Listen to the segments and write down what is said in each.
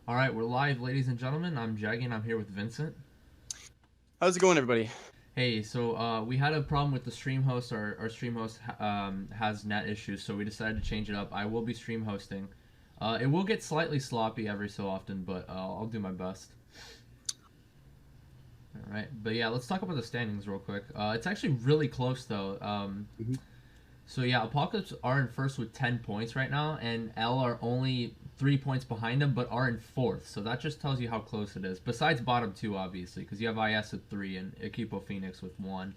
All right, we're live, ladies and gentlemen. I'm Jaggy, and I'm here with Vincent. How's it going, everybody? Hey, so we had a problem with the stream host. Our stream host has net issues, so we decided to change it up. I will be stream hosting. It will get slightly sloppy every so often, but I'll do my best. All right, but yeah, let's talk about the standings real quick. It's actually really close though. Mhm. So yeah, Apocalypse are in first with 10 points right now, and L are only 3 points behind them, but are in fourth. So that just tells you how close it is. Besides bottom two, obviously, because you have IS at three and Equipo Phoenix with one.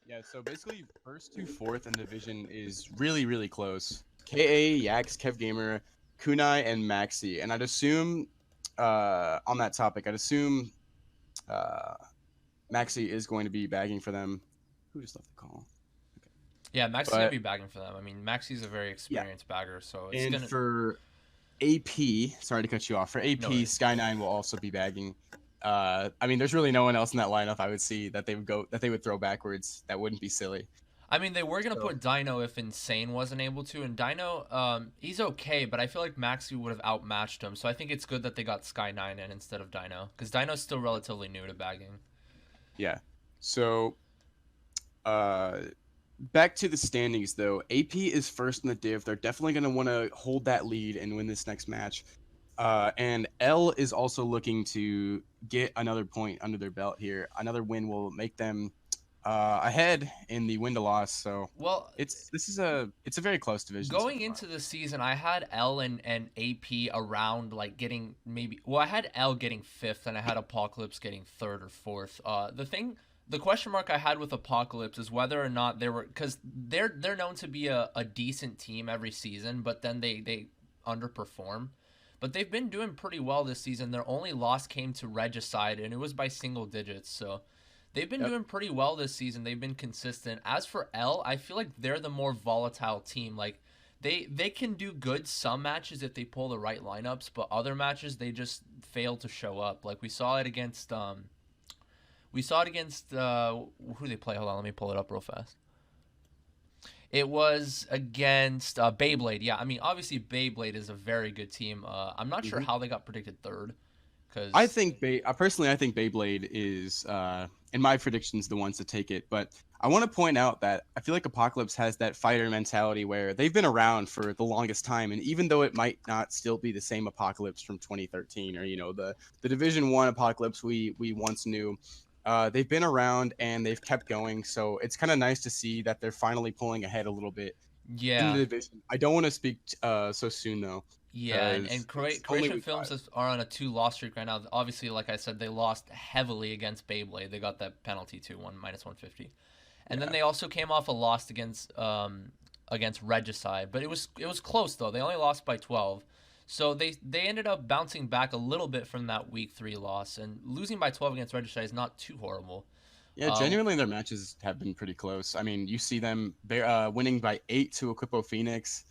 Yeah, so basically, first to fourth in division is really, really close. KA, Yax, Kev Gamer, Kunai, and Maxi. And I'd assume, on that topic, uh, Maxi is going to be bagging for them. Who just left the call? Okay. Yeah, Max is gonna But be bagging for them. I mean, Maxi's a very yeah, experienced bagger, so it's and gonna for AP, sorry to cut you off. For no AP, worries. Sky9 will also be bagging. I mean, there's really no one else in that lineup I would see that they would throw backwards. That wouldn't be silly. I mean, they were gonna So put Dino if Insane wasn't able to, and Dino, he's okay, but I feel like Maxi would have outmatched him. So I think it's good that they got Sky Nine in instead of Dino, because Dino's still relatively new to bagging. yeah. So uh back to the standings though. AP is first in the div. They're definitely going to want to hold that lead and win this next match. And L is also looking to get another point under their belt here. Another win will make them ahead in the win to loss. So Well, it's a very close division so going far. into the season, I had L and AP around like getting maybe. Well, I had L getting fifth, and I had Apocalypse getting third or fourth. The question mark I had with Apocalypse is whether or not they were, because they're known to be a decent team every season, but then they underperform. But they've been doing pretty well this season. Their only loss came to Regicide, and it was by single digits. So they've been Yep. doing pretty well this season. They've been consistent. As for L, I feel like they're the more volatile team. Like they can do good some matches if they pull the right lineups, but other matches they just fail to show up. Like we saw it against who they play. Hold on, let me pull it up real fast. It was against Beyblade. Yeah, I mean obviously Beyblade is a very good team. I'm not sure Mhm. how they got predicted third, I because think personally, I think Beyblade is, in my predictions, the ones to take it. But I want to point out that I feel like Apocalypse has that fighter mentality where they've been around for the longest time, and even though it might not still be the same Apocalypse from 2013 or the Division One Apocalypse we once knew, they've been around and they've kept going. So it's kind of nice to see that they're finally pulling ahead a little bit in the yeah, division. I don't want to speak so soon though, yeah, and because it's only Croatian week Films five. are on a two-loss streak right now. Obviously, like I said, they lost heavily against Beyblade. They got that penalty too, one minus 150, and then Yeah. they also came off a loss against Regicide, but it was close though. They only lost by 12, so they ended up bouncing back a little bit from that week three loss, and losing by 12 against Regicide is not too horrible. Yeah, Uh, genuinely, their matches have been pretty close. I mean, you see them winning by 8 to Equipo Phoenix.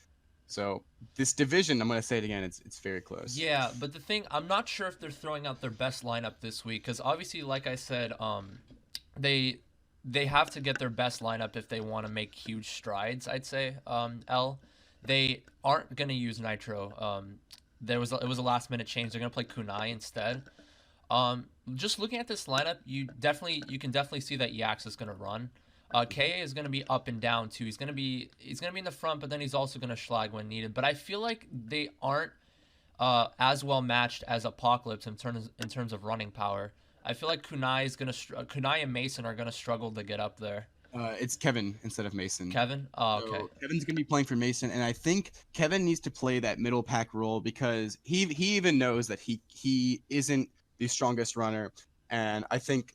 So this division, I'm gonna say it again, it's very close. Yeah, but the thing, I'm not sure if they're throwing out their best lineup this week because obviously, like I said, they they have to get their best lineup if they want to make huge strides. I'd say L, they aren't gonna use Nitro. It was a last minute change. They're gonna play Kunai instead. Just looking at this lineup, you can definitely see that Yax is gonna run. KA is gonna be up and down too. He's gonna be in the front, but then he's also gonna schlag when needed. But I feel like they aren't as well matched as Apocalypse in terms of running power. I feel like Kunai and Mason are gonna struggle to get up there. It's Kevin instead of Mason. Kevin, oh, okay, So Kevin's gonna be playing for Mason, and I think Kevin needs to play that middle pack role because he even knows that he isn't the strongest runner, and I think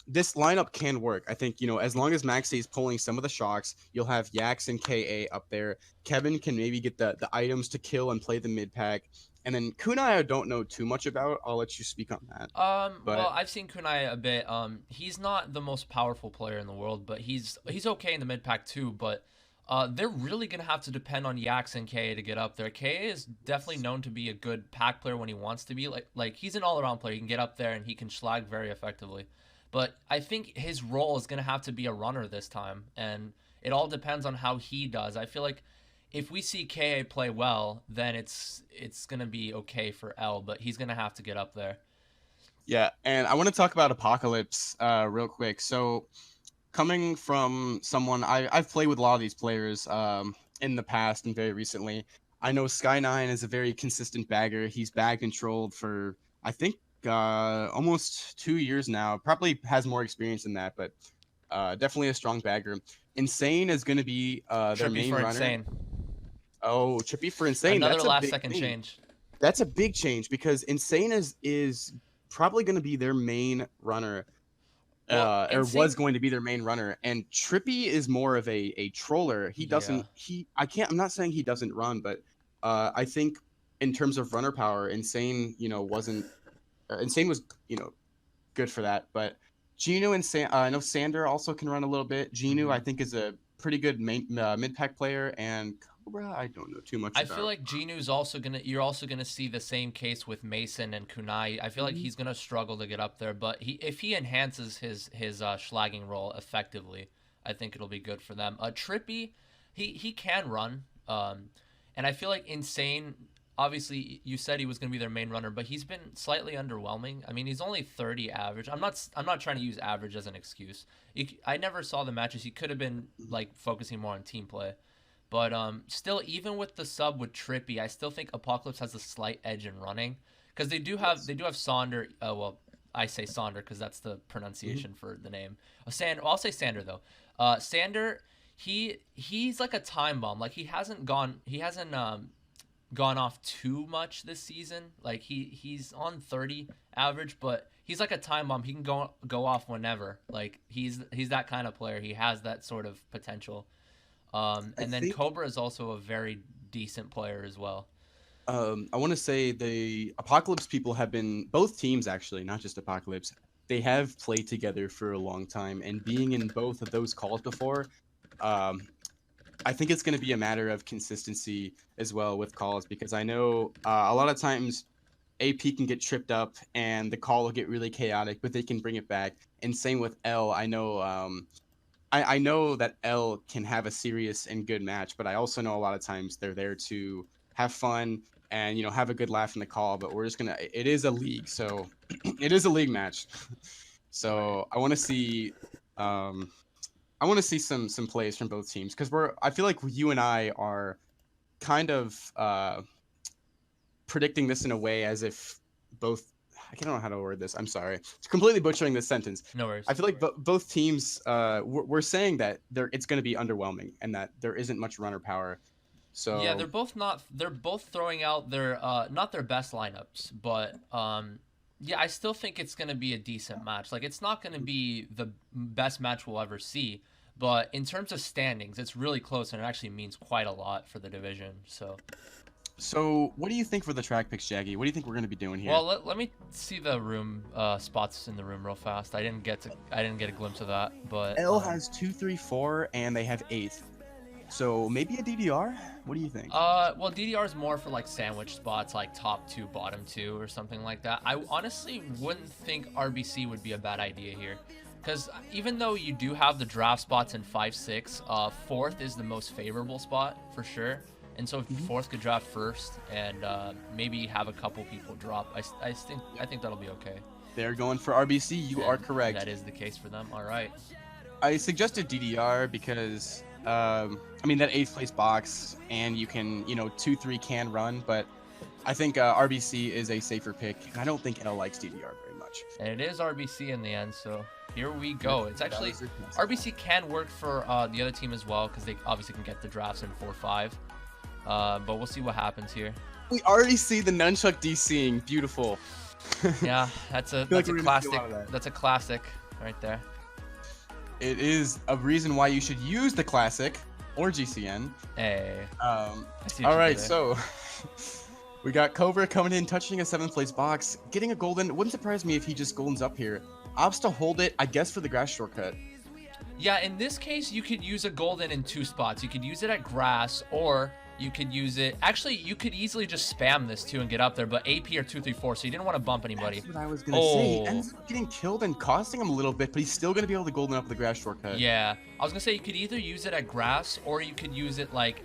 this lineup can work. I think as long as Maxi is pulling some of the shocks, you'll have Yax and Ka up there. Kevin can maybe get the items to kill and play the mid pack, and then Kunai I don't know too much about. I'll let you speak on that, Well, but I've seen Kunai a bit. He's not the most powerful player in the world, but he's okay in the mid pack too. But they're really gonna have to depend on Yax and KA to get up there. KA is definitely known to be a good pack player when he wants to be. Like he's an all around player. He can get up there and he can schlag very effectively. But I think his role is gonna have to be a runner this time, and it all depends on how he does. I feel like if we see KA play well, then it's gonna be okay for L, but he's gonna have to get up there. Yeah, and I want to talk about Apocalypse real quick. So, coming from someone, I've played with a lot of these players in the past and very recently. I know Sky9 is a very consistent bagger. He's bag controlled for, I think, almost 2 years now. Probably has more experience than that, but definitely a strong bagger. Insane is going to be their Trippy main for runner. Insane. Oh, Trippy for Insane. Another That's a last big second thing. change. That's a big change because Insane is probably going to be their main runner. Well, Or Insane- was going to be their main runner, and Trippy is more of a troller. He doesn't. I'm not saying he doesn't run, but I think in terms of runner power, Insane, wasn't. Insane was, good for that. But Genu and I know Sander also can run a little bit. Genu, I think, is a pretty good mid pack player, and Cobra, I don't know too much I about. feel like Genu's also you're also gonna see the same case with Mason and Kunai. I feel like he's gonna struggle to get up there, but if he enhances his schlagging role effectively, I think it'll be good for them. Trippy, he can run, and I feel like Insane. Obviously, you said he was going to be their main runner, but he's been slightly underwhelming. I mean, he's only 30 average. I'm not trying to use average as an excuse. I never saw the matches. He could have been like focusing more on team play, but still, even with the sub with Trippy, I still think Apocalypse has a slight edge in running because they do have Sander. Well, I say Sander because that's the pronunciation for the name. I'll say Sander though. Sander, he's like a time bomb. Like he hasn't gone off too much this season. Like he's on 30 average, but he's like a time bomb. He can go off whenever. Like he's that kind of player. He has that sort of potential. And then Cobra is also a very decent player as well. I want to say the Apocalypse people have been, both teams actually, not just Apocalypse, they have played together for a long time, and being in both of those calls before, I think it's going to be a matter of consistency as well with calls, because I know a lot of times AP can get tripped up and the call will get really chaotic, but they can bring it back. And same with L. I know I know that L can have a serious and good match, but I also know a lot of times they're there to have fun and have a good laugh in the call. But we're just gonna. It is a league, so it is a league match. So I want to see. I want to see some plays from both teams, because I feel like you and I are kind of predicting this in a way as if both. I don't know how to word this. I'm sorry. It's completely butchering this sentence. No worries. I feel like both teams we're saying that it's going to be underwhelming and that there isn't much runner power. So yeah, they're both throwing out their not their best lineups, but yeah, I still think it's going to be a decent match. Like, it's not going to be the best match we'll ever see, but in terms of standings, it's really close, and it actually means quite a lot for the division. So what do you think for the track picks, Jaggy? What do you think we're going to be doing here? Well, let me see the room spots in the room real fast. I didn't get a glimpse of that, but L has 2, 3, 4, and they have 8th. So maybe a DDR? What do you think? Well, DDR is more for like sandwich spots, like top 2, bottom 2, or something like that. I honestly wouldn't think RBC would be a bad idea here, because even though you do have the draft spots in 5, 6, 4th is the most favorable spot for sure. And so if 4th could draft first and maybe have a couple people drop, I think that'll be okay. They're going for RBC. You are correct. That is the case for them. All right. I suggested DDR because I mean that 8th place box, and you can 2, 3 can run, but I think RBC is a safer pick, and I don't think L likes DDR very much. And it is RBC in the end, so here we go. It's actually RBC can work for the other team as well, because they obviously can get the drafts in 4, 5. But we'll see what happens here. We already see the nunchuck DCing. Beautiful. Yeah, that's a classic. That's a classic right there. It is a reason why you should use the classic or GCN. Hey. All right, so we got Cobra coming in, touching a 7th place box, getting a golden. Wouldn't surprise me if he just goldens up here. Opts to hold it, I guess, for the grass shortcut. Yeah, in this case, you could use a golden in 2 spots. You could use it at grass, or You could use it. Actually, you could easily just spam this too and get up there, but AP or 2, 3, 4, so you didn't want to bump anybody. That's what I was gonna say. He ends up getting killed and costing him a little bit, but he's still gonna be able to golden up the grass shortcut. Yeah, I was gonna say you could either use it at grass or you could use it like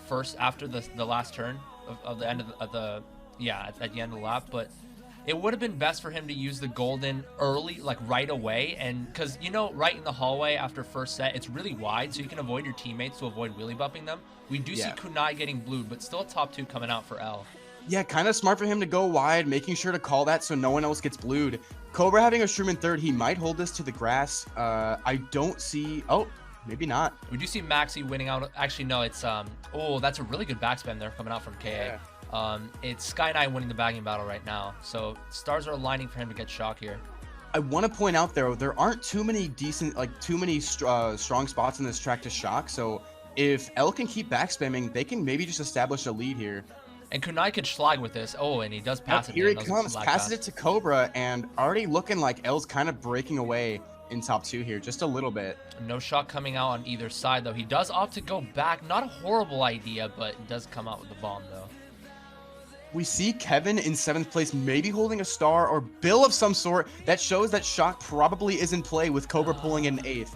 first after the last turn of the end of the at the end of the lap, but it would have been best for him to use the golden early, like right away, and because right in the hallway after first set, it's really wide, so you can avoid your teammates to avoid wheelie bumping them. We do see Kunai getting blued, but still top 2 coming out for L. Yeah, kind of smart for him to go wide, making sure to call that so no one else gets blued. Cobra having a shroom in third, he might hold this to the grass. I don't see. Oh, maybe not. We do see Maxi winning out. Actually, no, it's oh, that's a really good backspin there coming out from KA. Yeah. It's Sky9 winning the bagging battle right now, so stars are aligning for him to get shock here. I want to point out there aren't too many decent, strong spots in this track to shock. So if L can keep back spamming, they can maybe just establish a lead here. And Kunai could schlag with this. Oh, and he does pass it. Here he comes, passes it to Cobra, and already looking like L's kind of breaking away in top 2 here, just a little bit. No shock coming out on either side, though. He does opt to go back. Not a horrible idea, but it does come out with the bomb, though. We see Kevin in 7th place, maybe holding a star or bill of some sort. That shows that shock probably is in play with Cobra pulling in 8th.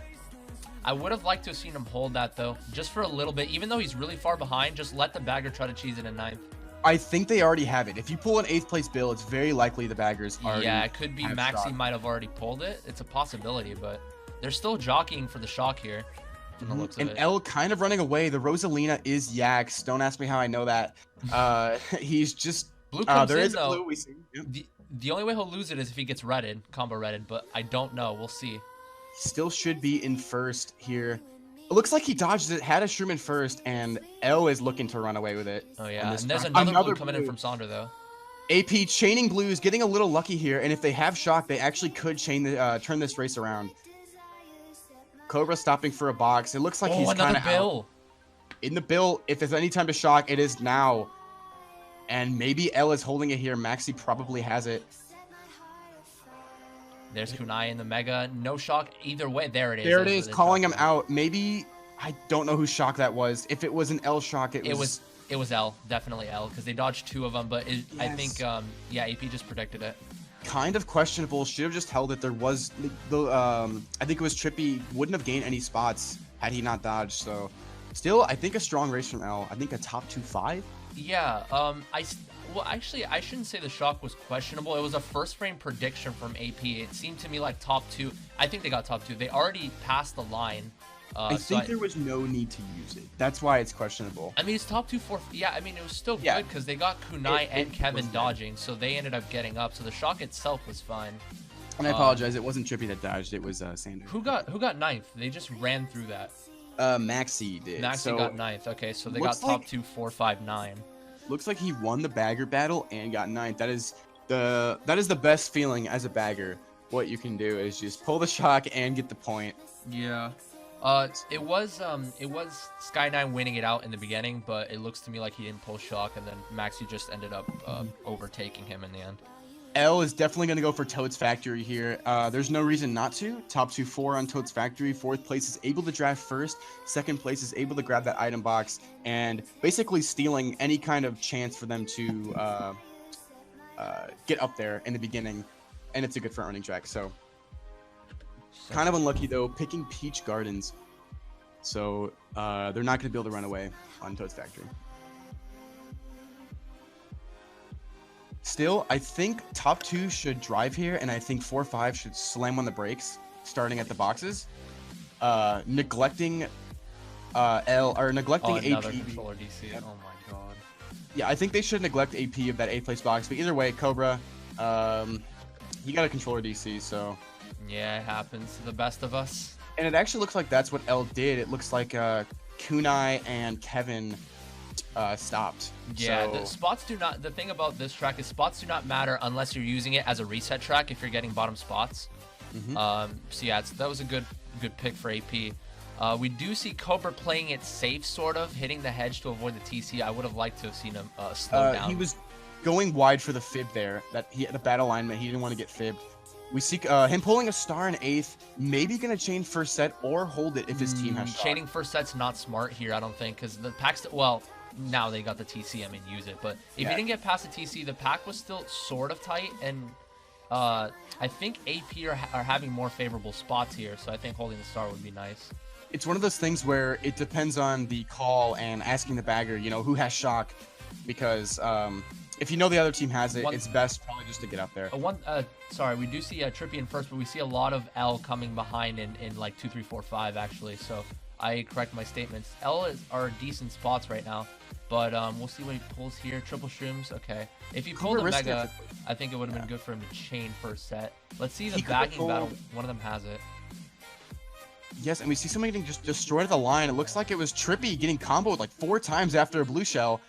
I would have liked to have seen him hold that, though, just for a little bit. Even though he's really far behind, just let the bagger try to cheese it in 9th. I think they already have it. If you pull an 8th place bill, it's very likely the baggers already. Yeah, it could be Maxi might have already pulled it. It's a possibility, but they're still jockeying for the shock here. From the looks of it. L kind of running away. The Rosalina is Yax. Don't ask me how I know that. He's just Blue comes there in, is though. blue we see. Yep. The only way he'll lose it is if he gets redded, combo redded, but I don't know. We'll see. Still should be in first here. It looks like he dodged it, had a shroom in first, and L is looking to run away with it. Oh yeah, and there's another blue coming in from Sonder though. AP chaining blues, getting a little lucky here, and if they have shock, they actually could turn this race around. Cobra stopping for a box. It looks like he's kind of out. In the bill, if there's any time to shock, it is now. And maybe L is holding it here. Maxi probably has it. There's Kunai in the Mega. No shock either way. There it is. There it is, calling him out. Maybe, I don't know whose shock that was. If it was an L shock, it was L. Definitely L, because they dodged 2 of them. But I think, AP just predicted it. Kind of questionable. Should have just held it. There was, I think it was Trippy. Wouldn't have gained any spots had he not dodged. So, still, I think a strong race from L. I think a top 2-5. Yeah, actually, I shouldn't say the shock was questionable. It was a first frame prediction from AP. It seemed to me like top 2. I think they got top 2. They already passed the line. I think there was no need to use it. That's why it's questionable. I mean, it's top 2, 4. Yeah, I mean, it was still good because they got Kunai and Kevin dodging, so they ended up getting up. So the shock itself was fine. And I apologize. It wasn't Trippy that dodged. It was Sander. Who got 9th? They just ran through that. Maxi did. Maxi got 9th. Okay, so they got top 2, 4, 5, 9. Looks like he won the bagger battle and got 9th. That is the best feeling as a bagger. What you can do is just pull the shock and get the point. Yeah. It was Sky9 winning it out in the beginning, but it looks to me like he didn't pull shock, and then Maxi just ended up overtaking him in the end. L is definitely going to go for Toad's Factory here. There's no reason not to. Top 2-4 on Toad's Factory. 4th place is able to draft first. 2nd place is able to grab that item box and basically stealing any kind of chance for them to get up there in the beginning. And it's a good front running track. So kind of unlucky though, picking Peach Gardens. So they're not going to be able to run away on Toad's Factory. Still, I think top 2 should drive here, and I think 4-5 should slam on the brakes, starting at the boxes. Neglecting neglecting another AP. controller DC. Oh my god. Yeah, I think they should neglect AP of that 8th place box. But either way, Cobra, he got a controller DC, so. Yeah, it happens to the best of us. And it actually looks like that's what L did. It looks like Kunai and Kevin stopped. Yeah, so... the spots do not. The thing about this track is spots do not matter unless you're using it as a reset track. If you're getting bottom spots. So yeah, that was a good pick for AP. We do see Cobra playing it safe, sort of hitting the hedge to avoid the TC. I would have liked to have seen him slow down. He was going wide for the fib there. That he had the bad alignment. He didn't want to get fibbed. We see him pulling a star in 8th, maybe gonna chain first set or hold it if his team has shock. Chaining first set's not smart here, I don't think, because the packs. Well, now they got the TC, I mean, use it. But if Yeah. you didn't get past the TC, the pack was still sort of tight, and I think AP are having more favorable spots here, so I think holding the star would be nice. It's one of those things where it depends on the call and asking the bagger, you know, who has shock, because if you know the other team has it, it's best probably just to get up there. Sorry, we do see Trippy in first, but we see a lot of L coming behind in like 2, 3, 4, 5 actually. So I correct my statements. L are decent spots right now, but we'll see what he pulls here. Triple shrooms, okay. If he pulled a mega, I think it would have been good for him to chain first set. Let's see the bagging battle. One of them has it. Yes, and we see somebody getting just destroyed at the line. It looks like it was Trippy getting comboed like 4 times after a blue shell.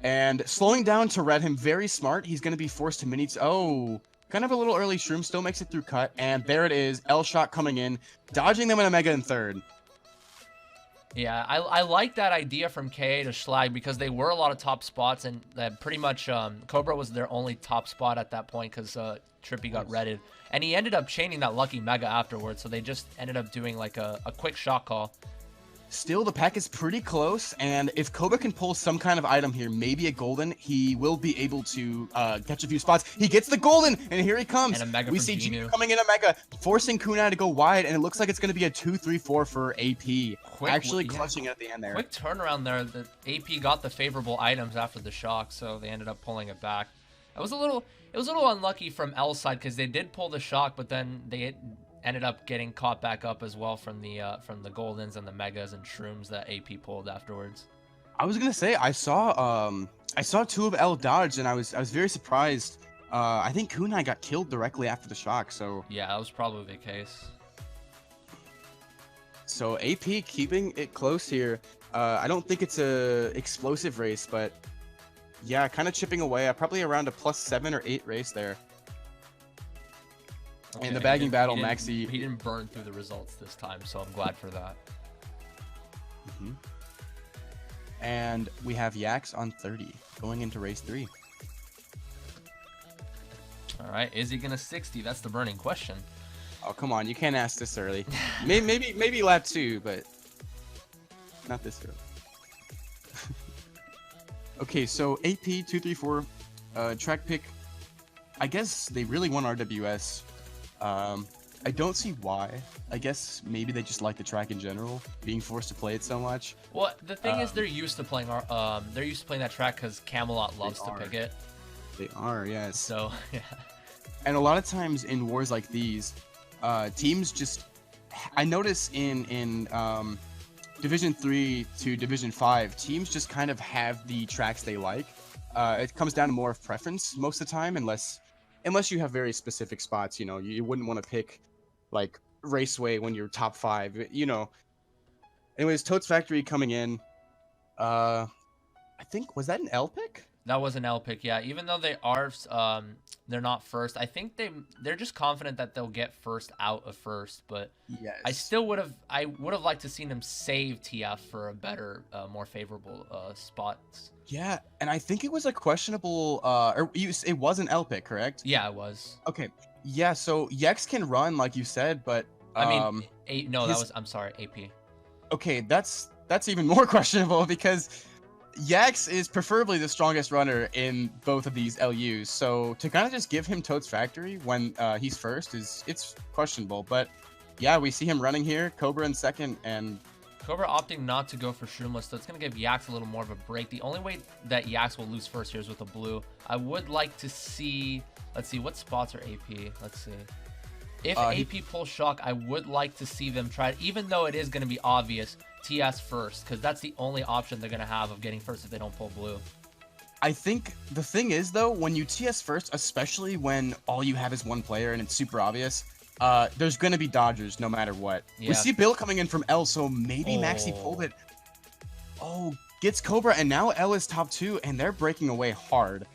And slowing down to red him, very smart. He's going to be forced to mini... Oh, kind of a little early shroom. Still makes it through cut. And there it is. L shot coming in. Dodging them in a mega in third. Yeah, I like that idea from KA to Schlag because they were a lot of top spots. And pretty much Cobra was their only top spot at that point because Trippy got redded. And he ended up chaining that lucky mega afterwards. So they just ended up doing like a quick shot call. Still, the pack is pretty close, and if Cobra can pull some kind of item here, maybe a golden, he will be able to catch a few spots. He gets the golden, and here he comes. And a mega we from see Genu coming in a mega, forcing Kunai to go wide, and it looks like it's going to be a 2-3-4 for AP. Actually clutching it at the end there. Quick turnaround there. The AP got the favorable items after the shock, so they ended up pulling it back. It was a little unlucky from L's side because they did pull the shock, but then they ended up getting caught back up as well from the goldens and the megas and shrooms that AP pulled afterwards. I was gonna say I saw 2 of L dodge, and I was very surprised. I think Kunai got killed directly after the shock, so yeah, that was probably the case. So AP keeping it close here. I don't think it's a explosive race, but yeah, kind of chipping away. Probably around a +7 or 8 race there. Okay, and the bagging battle, Maxi... He didn't burn through the results this time, so I'm glad for that. And we have Yax on 30, going into race 3. All right, is he going to 60? That's the burning question. Oh, come on, you can't ask this early. maybe lap 2, but not this early. Okay, so AP 234 track pick. I guess they really want RWS. I don't see why. I guess maybe they just like the track in general, being forced to play it so much. Well, the thing is, they're used to playing that track because Camelot loves to pick it. They are, yes. So yeah. And a lot of times in wars like these, teams just... I notice in Division 3 to Division 5, teams just kind of have the tracks they like. It comes down to more of preference most of the time, unless you have very specific spots. You know, you wouldn't want to pick like Raceway when you're top 5, you know. Anyways, Totes Factory coming in. I think, was that an L pick? That was an L pick, yeah. Even though they are, they're not first. I think they're just confident that they'll get first out of first. But yes. I would have liked to seen them save TF for a better, more favorable spots. Yeah, and I think it was a questionable. It was an L pick, correct? Yeah, it was. Okay. Yeah. So Yex can run, like you said, but I'm sorry, AP. Okay, that's even more questionable because Yax is preferably the strongest runner in both of these LUs, so to kind of just give him Totes Factory when he's first it's questionable. But yeah, we see him running here, Cobra in second, and Cobra opting not to go for Shroomless, so it's going to give Yax a little more of a break. The only way that Yax will lose first here is with a blue. I would like to see... Let's see, what spots are AP? Let's see. If AP pulls Shock, I would like to see them try it, even though it is going to be obvious, TS first, because that's the only option they're going to have of getting first if they don't pull blue. I think the thing is, though, when you TS first, especially when all you have is one player and it's super obvious, there's going to be dodgers no matter what. Yeah. We see Bill coming in from L, so maybe Maxi pulled it. Oh, gets Cobra, and now L is top 2, and they're breaking away hard.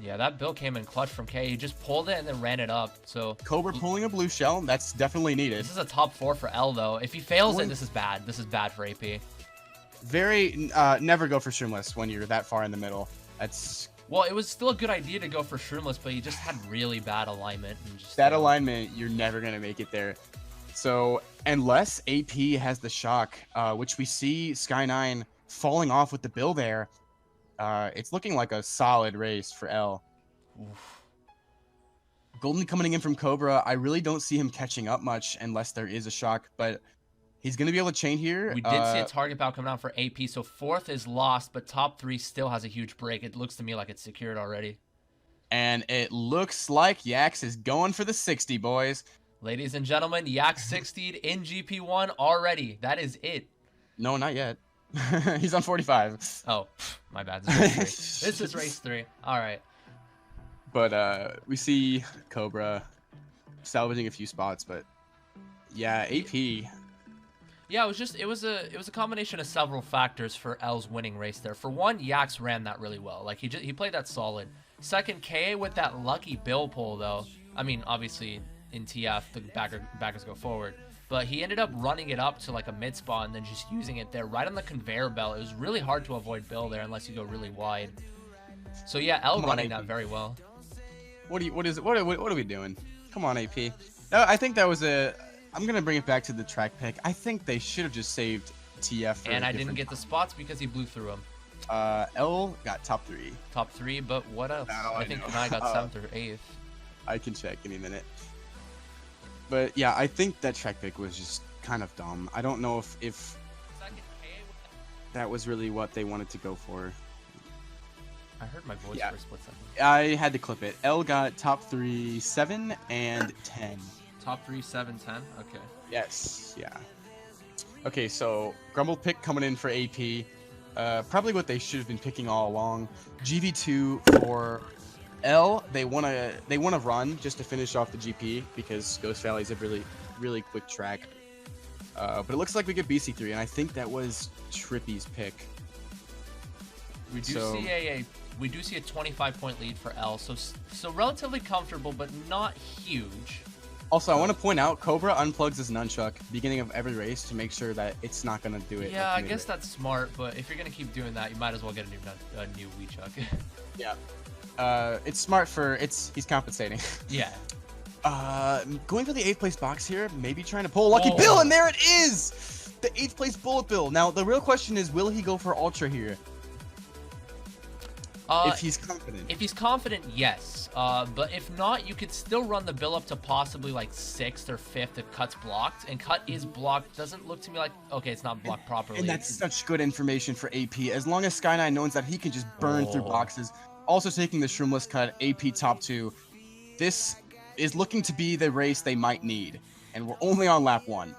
Yeah, that Bill came in clutch from K. He just pulled it and then ran it up. So Cobra pulling a blue shell, that's definitely needed. This is a top 4 for L, though. If he fails it, this is bad. This is bad for AP. Very, never go for Shroomless when you're that far in the middle. That's... Well, it was still a good idea to go for Shroomless, but he just had really bad alignment. And just, that alignment, you're never going to make it there. So, unless AP has the shock, which we see Sky9 falling off with the bill there. It's looking like a solid race for L. Oof. Golden coming in from Cobra. I really don't see him catching up much unless there is a shock, but he's going to be able to chain here. We did see a target bout coming out for AP, so 4th is lost, but top 3 still has a huge break. It looks to me like it's secured already. And it looks like Yax is going for the 60, boys. Ladies and gentlemen, Yax 60'd in GP1 already. That is it. No, not yet. He's on 45. Oh, my bad. This is race 3. This is race 3. All right. But we see Cobra salvaging a few spots, but yeah, AP. Yeah, it was a combination of several factors for L's winning race there. For one, Yax ran that really well. Like he played that solid. Second, KA with that lucky bill pull though. I mean, obviously in TF the backers go forward, but he ended up running it up to like a mid spot and then just using it there right on the conveyor belt. It was really hard to avoid bill there unless you go really wide. So yeah, L running that very well. What are we doing? Come on, AP. No, I think that was I'm gonna bring it back to the track pick. I think they should have just saved TF. And I didn't get the spots because he blew through him. L got top 3. Top 3, but what else? I think Kunai got 7th or 8th. I can check any minute. But yeah, I think that track pick was just kind of dumb. I don't know if that was really what they wanted to go for. I heard my voice for a split second. I had to clip it. L got top 3, 7, and 10. Top 3, 7, 10? Okay. Yes, yeah. Okay, so Grumble pick coming in for AP. Probably what they should have been picking all along. GV2 for L. They wanna run just to finish off the GP because Ghost Valley is a really quick track. But it looks like we get BC3, and I think that was Trippy's pick. We do see a 25-point lead for L, so relatively comfortable, but not huge. Also, I want to point out, Cobra unplugs his nunchuck beginning of every race to make sure that it's not going to do it. Yeah, I guess that's smart, but if you're going to keep doing that, you might as well get a new Wii chuck. Yeah. It's smart he's compensating. Yeah. Going for the 8th place box here, maybe trying to pull a lucky bill, and there it is! The 8th place bullet bill. Now, the real question is, will he go for Ultra here? If he's confident. If he's confident, yes. But if not, you could still run the bill up to possibly like 6th or 5th if Cut's blocked. And Cut is blocked. Doesn't look to me like, okay, it's not blocked properly. And that's such good information for AP. As long as Sky9 knows that he can just burn through boxes. Also taking the Shroomless Cut, AP top 2. This is looking to be the race they might need. And we're only on lap 1.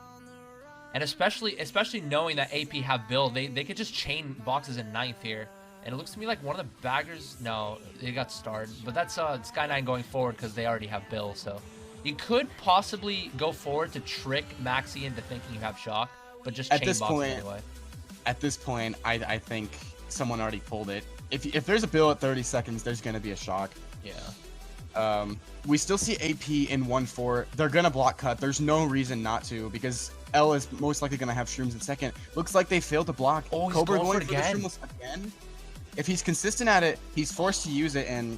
And especially knowing that AP have bill, they could just chain boxes in 9th here. And it looks to me like one of the baggers, no, they got starred. But that's Sky9 going forward because they already have Bill. So you could possibly go forward to trick Maxi into thinking you have Shock, but just chain boxes anyway. At this point, I think someone already pulled it. If there's a Bill at 30 seconds, there's going to be a Shock. Yeah. We still see AP in 1-4. They're going to block Cut. There's no reason not to because L is most likely going to have Shrooms in second. Looks like they failed to block. Oh, he's Cobra going for the again. The Shroomless again. If he's consistent at it, he's forced to use it, and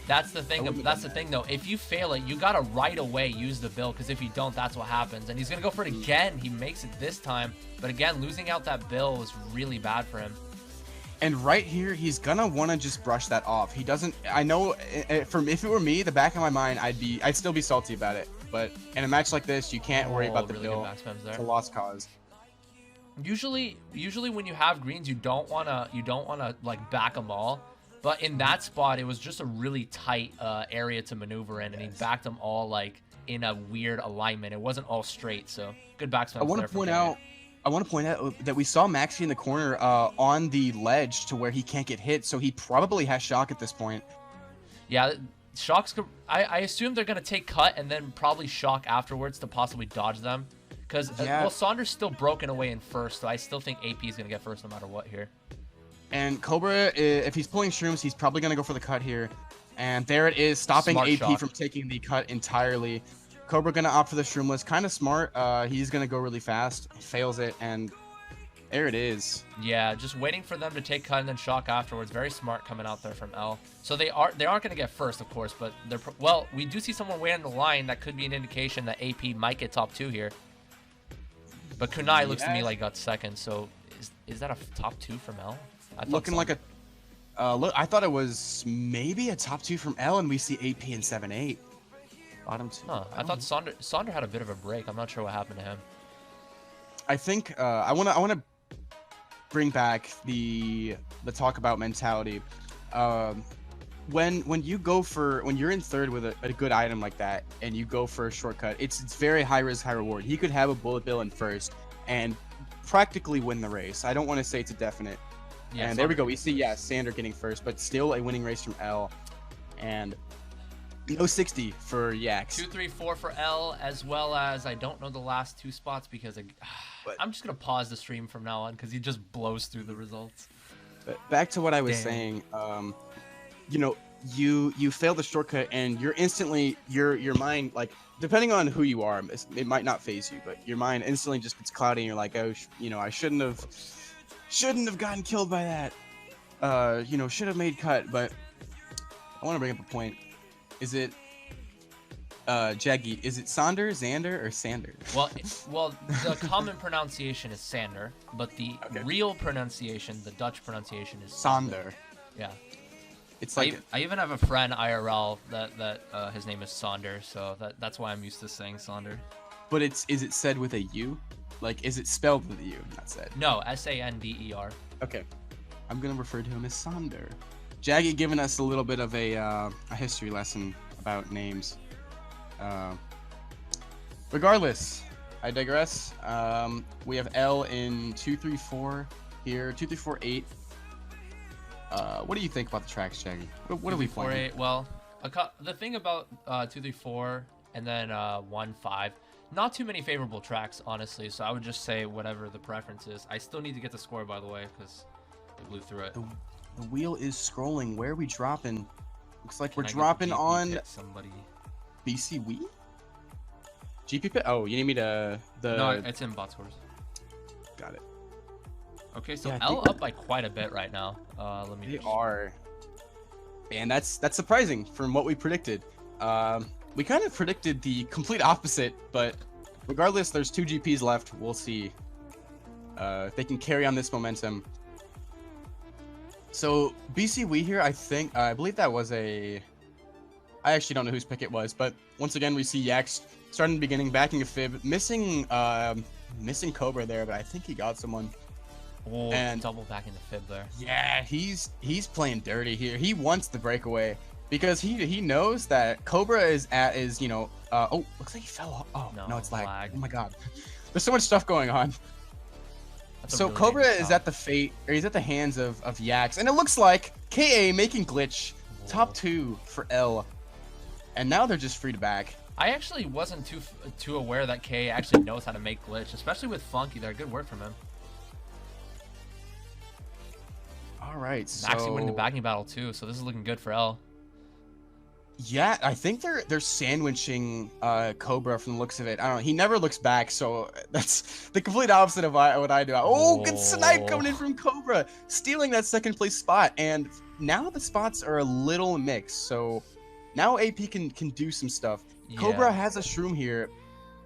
that's the thing. That's the thing, though. If you fail it, you gotta right away use the bill, because if you don't, that's what happens. And he's gonna go for it again. He makes it this time, but again, losing out that bill was really bad for him. And right here, he's gonna want to just brush that off. He doesn't. I know. If it were me, the back of my mind, I'd still be salty about it. But in a match like this, you can't worry about the bill. It's a lost cause. Usually when you have greens, you don't wanna like back them all. But in that spot, it was just a really tight area to maneuver in, and he backed them all like in a weird alignment. It wasn't all straight, so good backspin. I want to point out that we saw Maxi in the corner on the ledge to where he can't get hit, so he probably has Shock at this point. Yeah, Shock's. I assume they're gonna take Cut and then probably Shock afterwards to possibly dodge them. Because, well, Saunders still broken away in first, so I still think AP is going to get first no matter what here. And Cobra, if he's pulling Shrooms, he's probably going to go for the Cut here. And there it is, stopping Smart AP shot. from taking the Cut entirely. Cobra going to opt for the Shroomless. Kind of smart. He's going to go really fast. Fails it, and there it is. Yeah, just waiting for them to take Cut and then Shock afterwards. Very smart coming out there from L. So they aren't going to get first, of course, but well, we do see someone way on the line. That could be an indication that AP might get top 2 here. But Kunai looks to me like got second, so Is that a top 2 from L? Looking like a look. I thought it was maybe a top 2 from L, and we see AP and 7-8. Bottom 2. Huh, I thought Sonder had a bit of a break. I'm not sure what happened to him. I think I wanna bring back the talk about mentality. When you're in third with a good item like that and you go for a shortcut, it's very high risk, high reward. He could have a bullet bill in first and practically win the race. I don't want to say it's a definite. Yeah, and there we go. We see Sander getting first, but still a winning race from L. And no 60 for Yax. 2, 3, 4 for L, as well as I don't know the last 2 spots because I'm just gonna pause the stream from now on because he just blows through the results. But back to what I was saying. You know, you fail the shortcut and you're instantly your mind, like, depending on who you are, it might not phase you, but your mind instantly just gets cloudy and you're like, oh, I shouldn't have gotten killed by that. Should have made cut. But I want to bring up a point. Is it Jaggy? Is it Sonder, Xander, or Sander? Well, the common pronunciation is Sander, but the real pronunciation, the Dutch pronunciation, is Sander. Yeah. It's like I even have a friend IRL that his name is Sonder, so that's why I'm used to saying Sonder. But is it said with a U? Like, is it spelled with a U, not said? No, Sander. Okay, I'm gonna refer to him as Sonder. Jaggy giving us a little bit of a history lesson about names. Regardless, I digress. We have L in 234 here, 2348. What do you think about the tracks, Jaggy? What are we playing? Well, the thing about 234 and then 15, not too many favorable tracks, honestly. So I would just say whatever the preference is. I still need to get the score, by the way, because we blew through it. The wheel is scrolling. Where are we dropping? Looks like we're dropping on somebody. BC Wii? GP pit? Oh, you need me to No, it's in bot scores. Got it. Okay, so L up by quite a bit right now. Let me. They are, and that's surprising from what we predicted. We kind of predicted the complete opposite, but regardless, there's 2 GPs left. We'll see if they can carry on this momentum. So BC Wii here, I believe that was I actually don't know whose pick it was, but once again we see Yax starting the beginning, backing a fib, missing Cobra there, but I think he got someone. Oh, and double back in the fib there. Yeah, he's playing dirty here. He wants the breakaway because he knows that Cobra is oh, looks like he fell off. Oh no, it's lag. Oh my god, there's so much stuff going on. So really Cobra is at the he's at the hands of Yax, and it looks like KA making glitch. Whoa. Top 2 for L, and now they're just free to back. I actually wasn't too aware that KA actually knows how to make glitch, especially with Funky there. Good work from him. All right, so Maxi winning the backing battle too, so this is looking good for L. Yeah, I think they're sandwiching Cobra from the looks of it. I don't know. He never looks back, so that's the complete opposite of what I do. Oh, good snipe coming in from Cobra, stealing that second place spot. And now the spots are a little mixed, so now AP can do some stuff. Yeah. Cobra has a shroom here,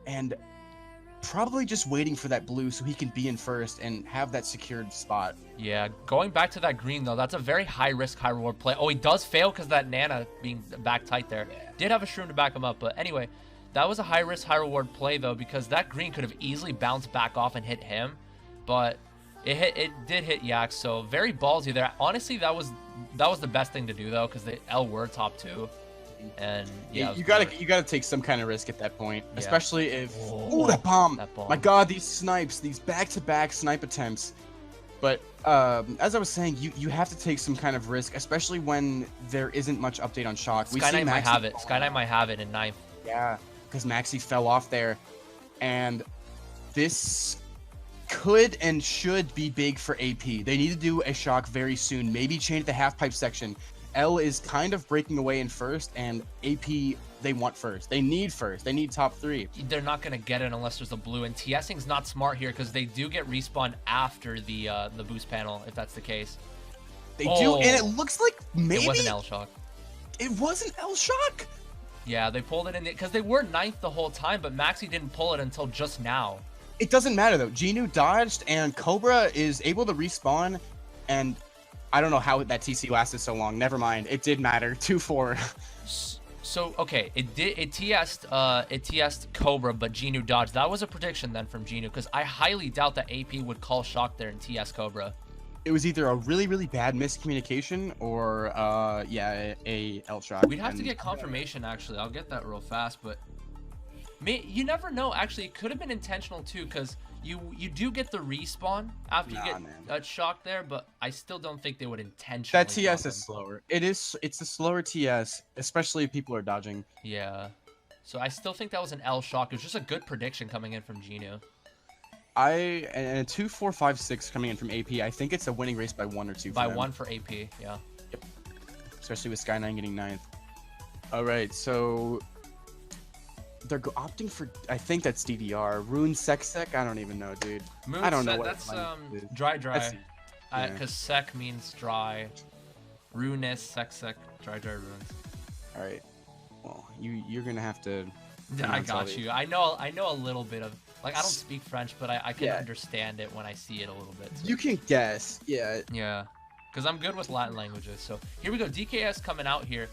and probably just waiting for that blue so he can be in first and have that secured spot. Yeah, going back to that green though, that's a very high risk, high reward play. Oh, he does fail because that Nana being back tight there. Yeah. Did have a shroom to back him up, but anyway, that was a high risk, high reward play though, because that green could have easily bounced back off and hit him, but it did hit Yax, so very ballsy there. Honestly, that was the best thing to do though, because the L were top 2. And yeah, you gotta take some kind of risk at that point, especially if that bomb. My god, these snipes, these back-to-back snipe attempts. But as I was saying, you have to take some kind of risk, especially when there isn't much update on Shock. Sky might have it. Sky might have it in 9th. Yeah, because Maxi fell off there, and this could and should be big for AP. They need to do a Shock very soon. Maybe change the half pipe section. L is kind of breaking away in first, and AP, they want first. They need first. They need top 3. They're not going to get it unless there's a blue, and TSing's not smart here because they do get respawned after the boost panel, if that's the case. They do, and it looks like maybe... It was an L Shock. It was an L Shock? Yeah, they pulled it in because they were 9th the whole time, but Maxi didn't pull it until just now. It doesn't matter though. Genu dodged, and Cobra is able to respawn, and I don't know how that TC lasted so long. Never mind. It did matter. 2-4. So okay, it TS'd Cobra, but Genu dodged. That was a prediction then from Genu, because I highly doubt that AP would call shock there and TS Cobra. It was either a really, really bad miscommunication or yeah, a L shock. We'd have to get confirmation actually. I'll get that real fast, but you never know. Actually, it could have been intentional too, because you do get the respawn after you get that shock there, but I still don't think they would intentionally. That TS is slower. It's a slower TS, especially if people are dodging. Yeah. So I still think that was an L shock. It was just a good prediction coming in from Genu. And a 2-4-5-6 coming in from AP. I think it's a winning race by 1 or 2. By 1 for AP, yeah. Yep. Especially with Sky9 getting 9th. All right, so they're opting for, I think that's DDR. Rune Sec. I don't even know, dude. I don't know what that's dry. Because sec means dry. Rune is sec, dry runes. All right. Well, you're gonna have to. I got you. I know a little bit of, like, I don't speak French, but I can understand it when I see it a little bit. So. You can guess, yeah. Yeah, because I'm good with Latin languages. So here we go. DKS coming out here.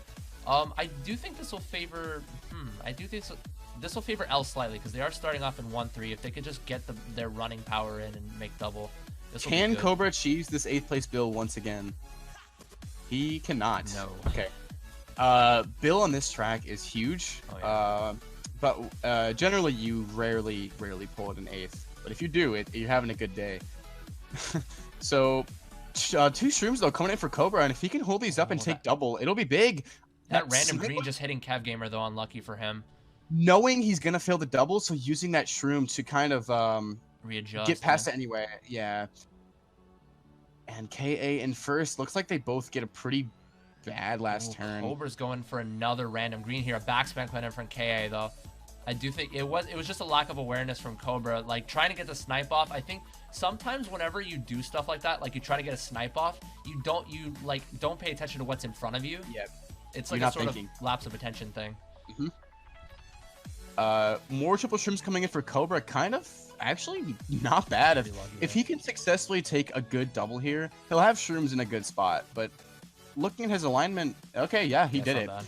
I do think this will favor. I do think this will favor L slightly, because they are starting off in 1-3. If they could just get their running power in and make double. Can Cobra achieve this 8th place Bill once again? He cannot. No. Okay. Bill on this track is huge. Oh, yeah. But generally you rarely pull it an 8th. But if you do it, you're having a good day. So 2 shrooms though coming in for Cobra, and if he can hold these up and take double, it'll be big. That random green just hitting Cav Gamer though, unlucky for him. Knowing he's gonna fail the double, so using that shroom to kind of readjust, get past it anyway. Yeah. And KA in first. Looks like they both get a pretty bad last turn. Cobra's going for another random green here. A backspin coming in from KA though. I do think it was just a lack of awareness from Cobra, like trying to get the snipe off. I think sometimes whenever you do stuff like that, like you try to get a snipe off, you don't pay attention to what's in front of you. Yeah. It's like a sort of lapse of attention thing. More triple shrooms coming in for Cobra, kind of actually not bad. If he can successfully take a good double here, he'll have shrooms in a good spot. But looking at his alignment, okay, yeah, he did it. Bad.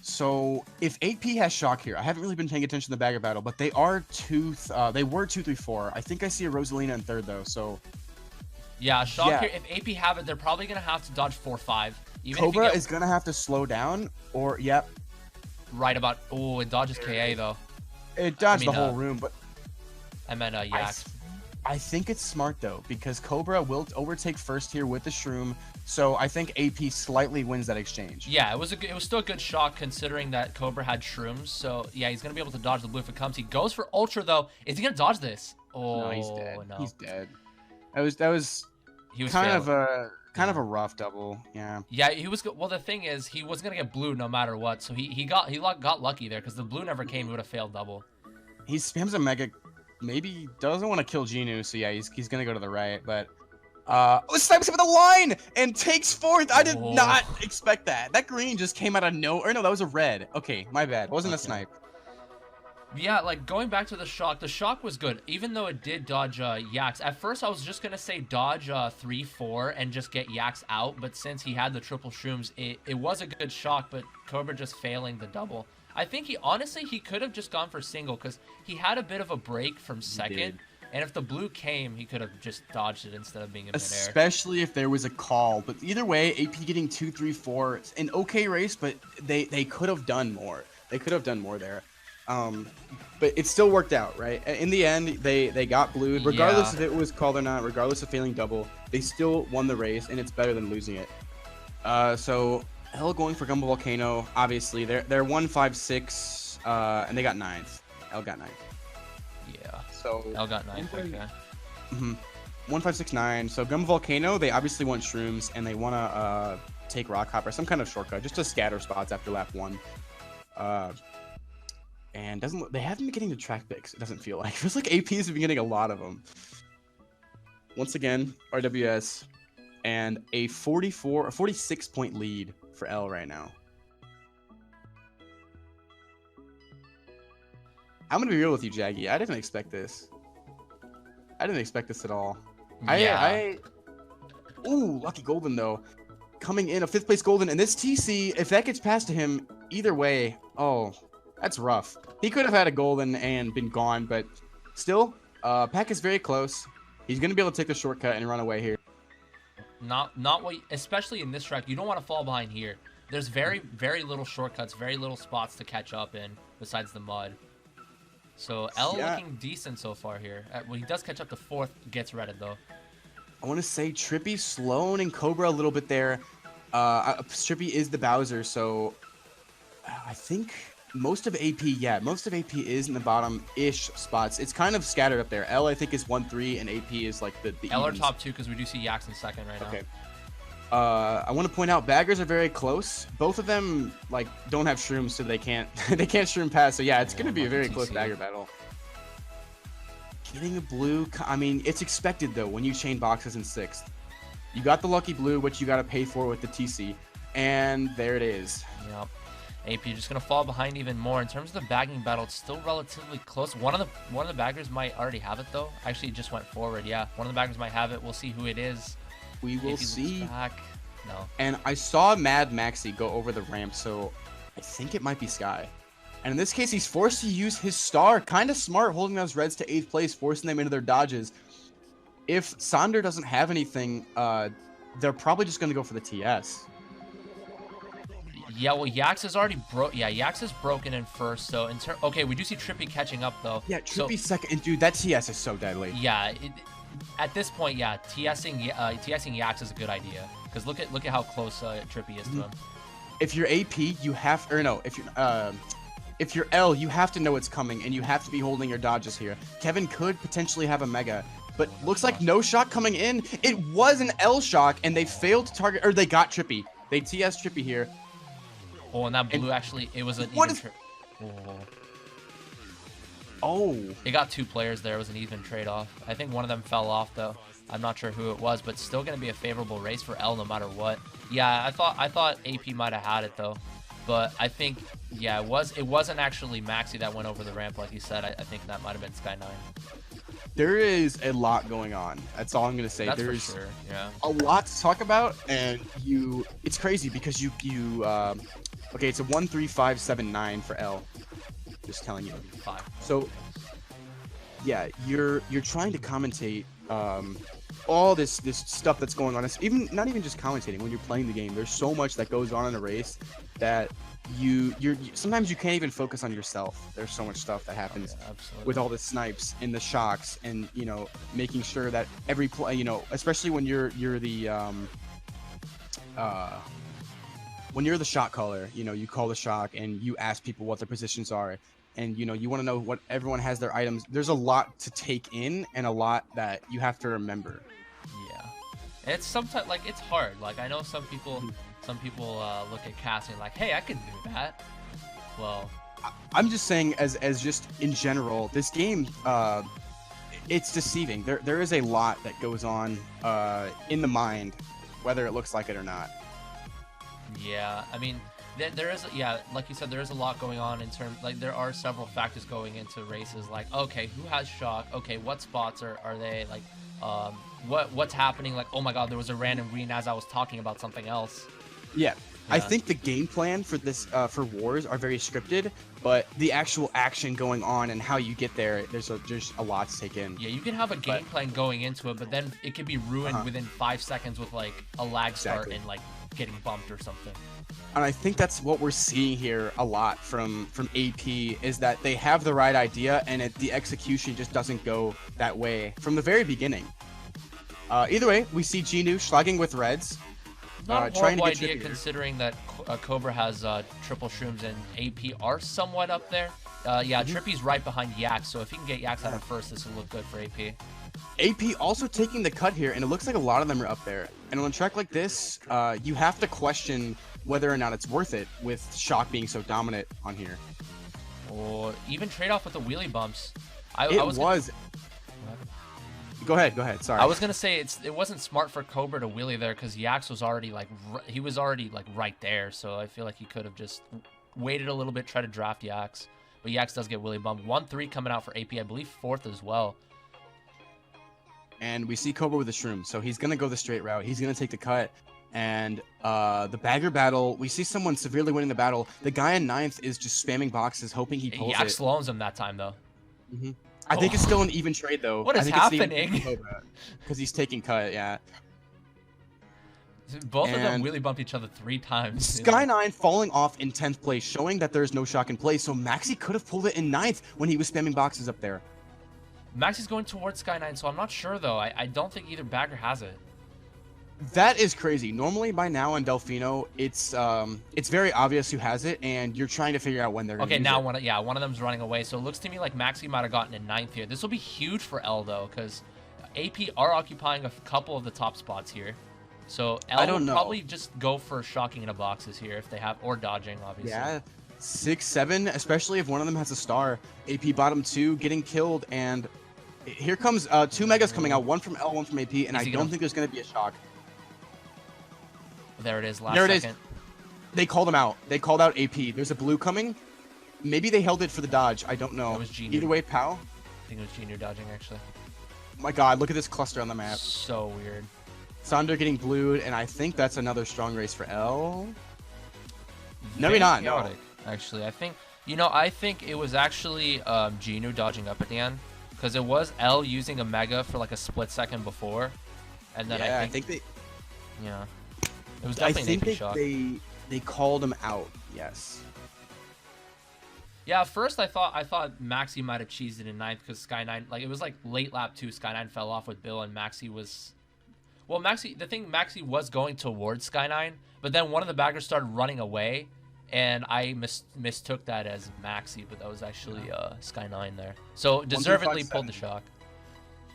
So if AP has shock here, I haven't really been paying attention to the bagger battle, but they were 2-3-4. I think I see a Rosalina in third though. So yeah, shock here. If AP have it, they're probably gonna have to dodge 4-5. Cobra is gonna have to slow down, or right about. Oh, it dodges KA though. It dodged the whole room, but I meant Yax. I think it's smart though, because Cobra will overtake first here with the shroom, so I think AP slightly wins that exchange. Yeah, it was still a good shock considering that Cobra had shrooms. So yeah, he's gonna be able to dodge the blue if it comes. He goes for ultra though. Is he gonna dodge this? Oh, no, he's dead. No. He's dead. That was kind of a rough double. Yeah. Yeah, he was. Well, the thing is, he was gonna get blue no matter what. So he got lucky there, because the blue never came. He would have failed double. He spams a mega. Maybe doesn't want to kill Genu, so yeah, he's gonna go to the right. But snipes him with a line and takes fourth. I did not expect that. That green just came out of nowhere. No, that was a red. Okay, my bad. It wasn't a snipe. Yeah, like going back to the shock was good, even though it did dodge Yax. At first, I was just gonna say dodge 3-4 and just get Yax out, but since he had the triple shrooms, it was a good shock. But Cobra just failing the double. I think he could have just gone for single, because he had a bit of a break from second, and if the blue came, he could have just dodged it instead of being in midair. Especially if there was a call. But either way, AP getting 2-3-4, an okay race, but they could have done more. They could have done more there. But it still worked out, right? In the end, they got blued, regardless if it was called or not, regardless of failing double. They still won the race, and it's better than losing it. So L going for Gumbo Volcano. Obviously, they're 1-5-6, and they got 9th. L got 9th. Yeah. So L got 9th. Okay. 1-5-6-9. So Gumbo Volcano, they obviously want shrooms, and they want to take Rock Hopper, some kind of shortcut, just to scatter spots after lap 1. And they haven't been getting the track picks. It doesn't feel like. It feels like APs have been getting a lot of them. Once again, RWS, and a 46 point lead for L right now. I'm gonna be real with you, Jaggy. I didn't expect this. I didn't expect this at all. Yeah. Ooh, lucky golden though. Coming in a 5th place golden, and this TC, if that gets past to him, either way, oh, that's rough. He could have had a golden and been gone, but still, Pack is very close. He's gonna be able to take the shortcut and run away here. Not what, especially in this track, you don't want to fall behind here. There's very little shortcuts, very little spots to catch up in besides the mud. So L looking decent so far here. Well, he does catch up to 4th, gets redded though. I want to say Trippy, Sloan, and Cobra a little bit there. Trippy is the Bowser, so I think most of AP is in the bottom-ish spots. It's kind of scattered up there. L, I think, is 1-3, and AP is like the L are evens. top 2 because we do see Yaks in 2nd right now. Okay. I want to point out baggers are very close. Both of them like don't have shrooms, so they can't shroom past. So yeah, it's gonna be a very close bagger battle. Getting a blue, I mean, it's expected though when you chain boxes in 6th. You got the lucky blue, which you got to pay for with the TC, and there it is. Yep. AP just gonna fall behind even more. In terms of the bagging battle, it's still relatively close. One of the baggers might already have it though. Actually, it just went forward. Yeah, one of the baggers might have it. We'll see who it is. We will see. Back. No. And I saw Mad Maxi go over the ramp, so I think it might be Sky. And in this case, he's forced to use his star. Kind of smart, holding those reds to 8th place, forcing them into their dodges. If Sonder doesn't have anything, they're probably just going to go for the TS. Yeah, well, Yaks is already broke. Yeah, Yaks is broken in 1st. So in okay, we do see Trippy catching up though. Yeah, Trippy's 2nd. And dude, that TS is so deadly. Yeah, at this point, yeah, TSing Yaks is a good idea because look at how close Trippy is to him. If you're AP, you have, or no, if you're L, you have to know it's coming and you have to be holding your dodges here. Kevin could potentially have a mega, but looks like no shock coming in. It was an L shock and they failed to target, or they got Trippy. They TS Trippy here. Oh, and that blue actually, it was an Oh. It got 2 players there. It was an even trade-off. I think one of them fell off, though. I'm not sure who it was, but still going to be a favorable race for L no matter what. Yeah, I thought AP might have had it, though. But I think, yeah, it wasn't actually Maxi that went over the ramp, like you said. I think that might have been Sky9. There is a lot going on. That's all I'm going to say. That's There's for sure, yeah. a lot to talk about, and it's crazy because okay, it's a 1-3-5-7-9 for L. Just telling you. 5. So, yeah, you're trying to commentate all this stuff that's going on. It's not even just commentating. When you're playing the game, there's so much that goes on in a race that you're sometimes you can't even focus on yourself. There's so much stuff that happens with all the snipes and the shocks, and making sure that every play, especially when you're the shot caller, you call the shock and you ask people what their positions are, and you want to know what everyone has their items. There's a lot to take in and a lot that you have to remember. Yeah, it's sometimes like it's hard. Like I know some people look at casting like, hey, I could do that. Well, I'm just saying as just in general, this game, it's deceiving. There is a lot that goes on in the mind, whether it looks like it or not. Yeah, I mean, there is, yeah, like you said, there is a lot going on in terms, like, there are several factors going into races, like, okay, who has shock? Okay, what spots are they, like, what's happening? Like, oh my god, there was a random green as I was talking about something else. Yeah. I think the game plan for this, for Wars are very scripted, but the actual action going on and how you get there, there's a lot to take in. Yeah, you can have a game plan going into it, but then it could be ruined within 5 seconds with, like, a lag start and, like, getting bumped or something. And I think that's what we're seeing here a lot from AP, is that they have the right idea and the execution just doesn't go that way from the very beginning. Either way, we see Genu slugging with reds. Not a horrible idea considering that Cobra has triple shrooms and AP are somewhat up there. Yeah, Trippy's right behind Yaks, so if he can get Yaks out of first, this will look good for AP. AP also taking the cut here, and it looks like a lot of them are up there. And on a track like this, you have to question whether or not it's worth it with Shock being so dominant on here. Or even trade off with the wheelie bumps. Go ahead. Sorry. I was gonna say it wasn't smart for Cobra to wheelie there because Yaks was already like right there. So I feel like he could have just waited a little bit, try to draft Yaks. But Yaks does get wheelie bumped. 1-3 coming out for AP, I believe 4th as well. and we see Cobra with the shroom. So he's gonna go the straight route. He's gonna take the cut. And the bagger battle, we see someone severely winning the battle. The guy in 9th is just spamming boxes, hoping he pulls Yak it. slows him that time though. I think it's still an even trade though. What is happening? Because he's taking cut, yeah. Both of them really bumped each other 3 times. Sky9 falling off in 10th place, showing that there's no shock in play. So Maxi could have pulled it in 9th when he was spamming boxes up there. Maxi's going towards Sky9, so I'm not sure though. I don't think either bagger has it. That is crazy. Normally by now on Delfino, it's very obvious who has it, and you're trying to figure out when they're going to use it. One of them's running away. So it looks to me like Maxi might have gotten in 9th here. This will be huge for L though, because AP are occupying a couple of the top spots here. So L will probably just go for shocking into boxes here if they have, or dodging obviously. Yeah, 6, 7, especially if one of them has a star. AP bottom 2 getting killed, and here comes 2 megas coming out, one from L, one from AP, and I don't think there's going to be a shock. There it is, last second. It is. They called him out. They called out AP. There's a blue coming. Maybe they held it for the dodge. I don't know. It was Genius. Either way, Pow. I think it was Junior dodging, actually. Oh my god, look at this cluster on the map. So weird. Sander getting blued, and I think that's another strong race for L. Maybe not, no. Actually, I think it was actually Genu dodging up at the end. Because it was L using a Mega for like a split second before. And then I think they... Yeah. It was definitely an AP shot. They called him out, yes. Yeah, at first I thought Maxi might have cheesed it in 9th because Sky9, like it was like late lap 2, Sky9 fell off with Bill and Maxi was, well, Maxi was going towards Sky9, but then one of the baggers started running away, and I mistook that as Maxi, but that was actually Sky9 there. So deservedly pulled the shock.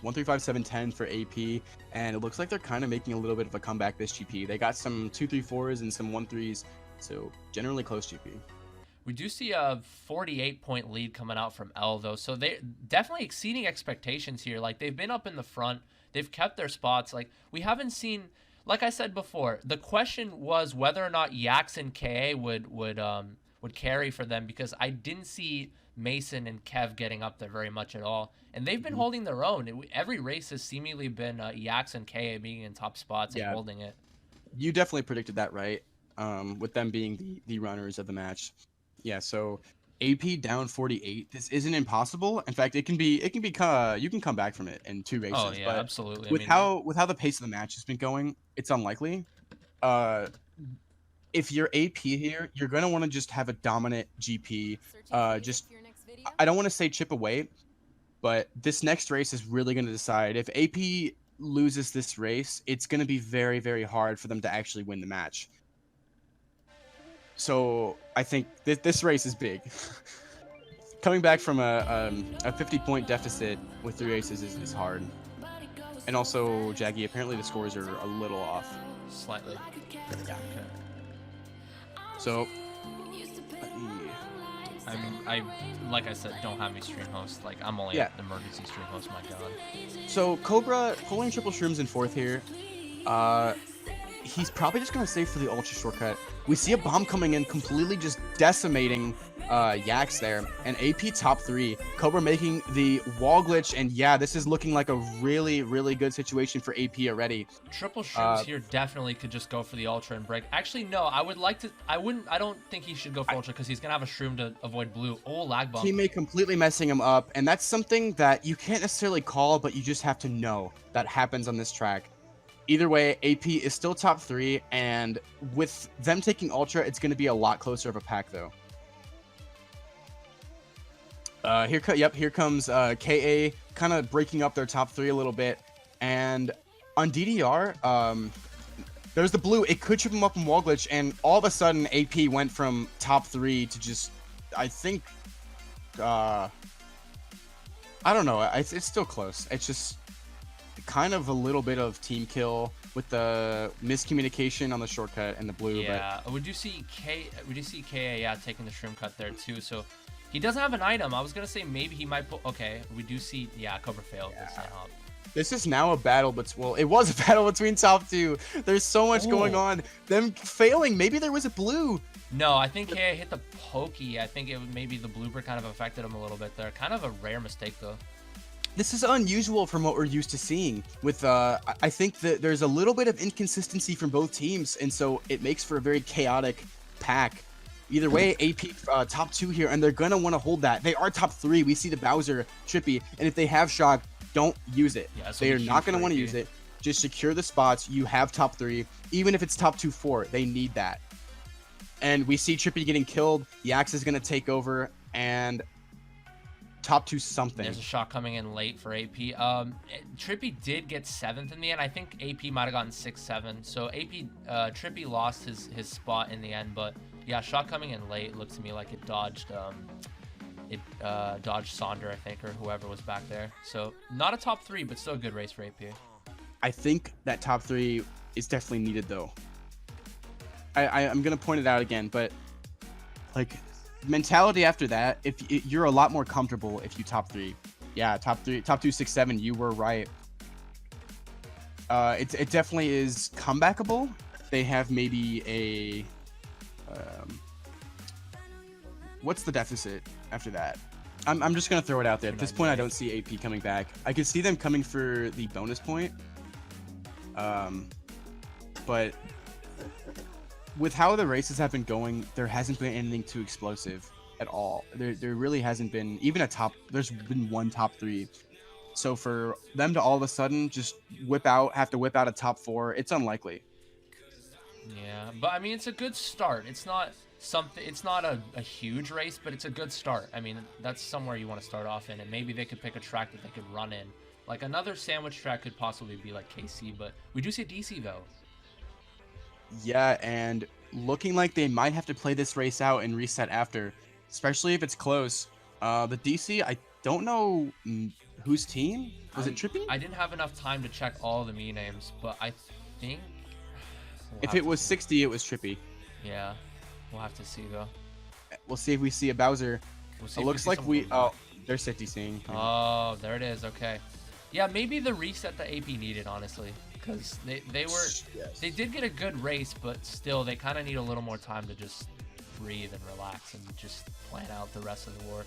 135.710 for AP, and it looks like they're kind of making a little bit of a comeback this GP. They got some 234s and some 13s, so generally close GP. We do see a 48-point lead coming out from L, though, so they're definitely exceeding expectations here. Like, they've been up in the front. They've kept their spots. Like, we haven't seen, like I said before, the question was whether or not Yax and KA would carry for them, because I didn't see Mason and Kev getting up there very much at all. And they've been holding their own. Every race has seemingly been Yax and KA being in top spots and holding it. You definitely predicted that right, with them being the runners of the match. Yeah, so AP down 48. This isn't impossible. In fact, it can be you can come back from it in 2 races. Oh yeah, but absolutely. With how the pace of the match has been going, it's unlikely. If you're AP here, you're gonna want to just have a dominant GP. I don't want to say chip away, but this next race is really going to decide. If AP loses this race, it's going to be very, very hard for them to actually win the match. So I think this race is big. Coming back from a 50-point deficit with 3 races is hard. And also, Jaggy, apparently the scores are a little off. Slightly. Yeah. So, like I said, don't have me stream host. Like, I'm only an emergency stream host, my god. So, Cobra pulling triple shrooms in 4th here. He's probably just going to save for the ultra shortcut. We see a bomb coming in, completely just decimating Yax there. And AP top 3. Cobra making the wall glitch. And yeah, this is looking like a really, really good situation for AP already. Triple shrooms here definitely could just go for the ultra and break. Actually, no, I don't think he should go for ultra because he's going to have a shroom to avoid blue. Oh, lag bump. Teammate completely messing him up. And that's something that you can't necessarily call, but you just have to know that happens on this track. Either way, AP is still top 3, and with them taking Ultra, it's going to be a lot closer of a pack, though. Here comes KA, kind of breaking up their top 3 a little bit. And on DDR, there's the blue. It could trip him up in wall glitch, and all of a sudden, AP went from top 3 to just, I think, I don't know. It's still close. It's just kind of a little bit of team kill with the miscommunication on the shortcut and the blue. Yeah, but we do see KA taking the shroom cut there too. So he doesn't have an item. I was gonna say maybe he might put. Okay, we do see. Yeah, Cobra failed. Yeah. This is now a battle, it was a battle between top 2. There's so much going on. Them failing. Maybe there was a blue. No, I think KA hit the pokey. I think maybe the blooper kind of affected him a little bit there. Kind of a rare mistake though. this is unusual from what we're used to seeing. With I think that there's a little bit of inconsistency from both teams, and so it makes for a very chaotic pack. Either way, AP top 2 here, and they're gonna want to hold that. They are top 3. We see the Bowser, Trippy, and if they have shock, don't use it. Yeah, they are not gonna want to use it. Just secure the spots. You have top 3. Even if it's top 2-4, they need that. And we see Trippy getting killed. Yax is gonna take over, and top 2 something. There's a shot coming in late for AP. Trippy did get 7th in the end. I think AP might have gotten 6, 7. So AP, Trippy lost his spot in the end, but yeah, shot coming in late. Looked to me like it dodged Sonder, I think, or whoever was back there. So not a top 3, but still a good race for AP. I think that top 3 is definitely needed though. I'm gonna point it out again, but like mentality after that, if you're a lot more comfortable if you top 3. Yeah, top 2, 6, 7. You were right. It definitely is comebackable. They have maybe a what's the deficit after that? I'm just gonna throw it out there. At this point, I don't see AP coming back. I could see them coming for the bonus point, but with how the races have been going, there hasn't been anything too explosive at all. There really hasn't been even a top. There's been one top 3. So for them to all of a sudden just have to whip out a top 4, it's unlikely. Yeah, but I mean, it's a good start. It's not something. It's not a huge race, but it's a good start. I mean, that's somewhere you want to start off in, and maybe they could pick a track that they could run in. Like another sandwich track could possibly be like KC, but we do see DC though. Yeah, and looking like they might have to play this race out and reset after, especially if it's close. The DC, I don't know whose team? Was it Trippy? I didn't have enough time to check all the me names, but I think... If it was 60, it was Trippy. Yeah, we'll have to see though. We'll see if we see a Bowser. It looks like we... Oh, they're 60-seeing. Oh, there it is. Okay. Yeah, maybe the reset that AP needed, honestly. Because they did get a good race, but still, they kind of need a little more time to just breathe and relax and just plan out the rest of the war.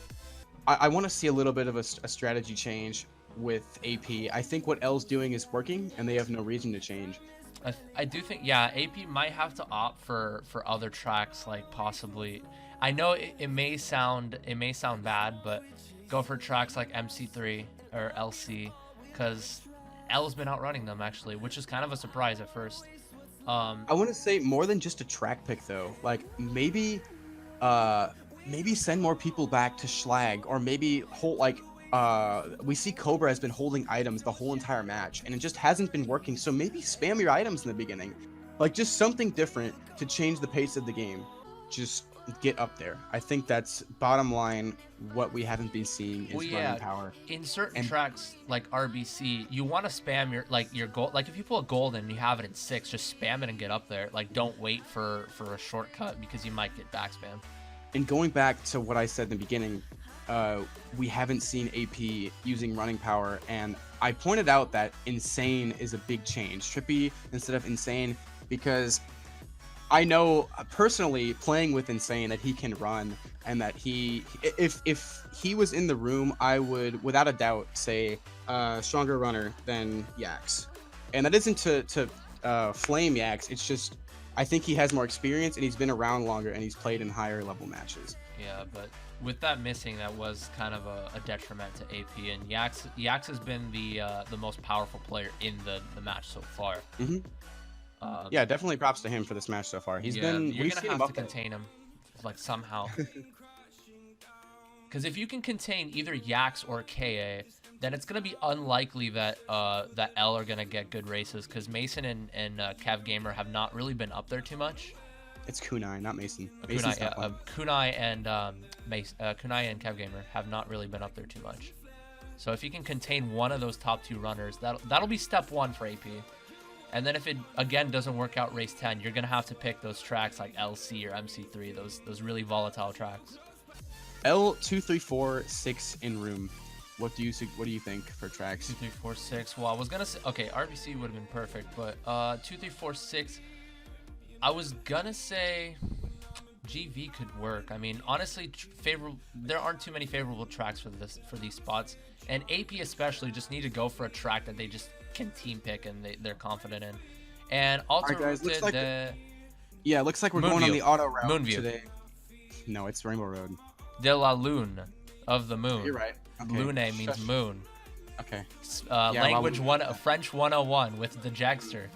I want to see a little bit of a strategy change with AP. I think what L's doing is working, and they have no reason to change. I do think, yeah, AP might have to opt for other tracks, like possibly. I know it may sound bad, but go for tracks like MC3 or LC, because L's been outrunning them actually, which is kind of a surprise at first. I want to say more than just a track pick though. Like maybe send more people back to Schlag, or maybe hold we see Cobra has been holding items the whole entire match, and it just hasn't been working. So maybe spam your items in the beginning, like just something different to change the pace of the game. Just get up there. I think that's bottom line. What we haven't been seeing is running power. In certain tracks like RBC, you want to spam your gold. Like if you pull a gold and you have it in 6, just spam it and get up there. Like don't wait for a shortcut because you might get back spam. And going back to what I said in the beginning, we haven't seen AP using running power, and I pointed out that Insane is a big change. Trippy instead of Insane, because I know personally playing with Insane that he can run, and that if he was in the room, I would without a doubt say stronger runner than Yax. And that isn't to flame Yax, it's just I think he has more experience and he's been around longer and he's played in higher level matches. Yeah, but with that missing, that was kind of a detriment to AP, and Yax has been the most powerful player in the match so far. Mm-hmm. Yeah, definitely props to him for this match so far. You're gonna have to contain him, like somehow. Because if you can contain either Yax or KA, then it's gonna be unlikely that that L are gonna get good races. Because Mason and Kev Gamer have not really been up there too much. It's Kunai, not Mason. Kunai and Kunai and Kev Gamer have not really been up there too much. So if you can contain one of those top 2 runners, that'll be step 1 for AP. And then if it again doesn't work out race 10, you're gonna have to pick those tracks like LC or MC3, those really volatile tracks. L2, 3, 4, 6 in room. What do you think for tracks? 2, 3, 4, 6. Well, I was gonna say RBC would have been perfect, but 2, 3, 4, 6. I was gonna say GV could work. I mean, honestly, there aren't too many favorable tracks for these spots, and AP especially just need to go for a track that they just can team pick and they're confident in. And also, guys, looks like looks like we're Moonview. going on the auto route Moonview. today. No, it's Rainbow Road. De la Lune, of the moon. You're right. Okay. Lune means moon. Okay. Language French 101 with the Jagster.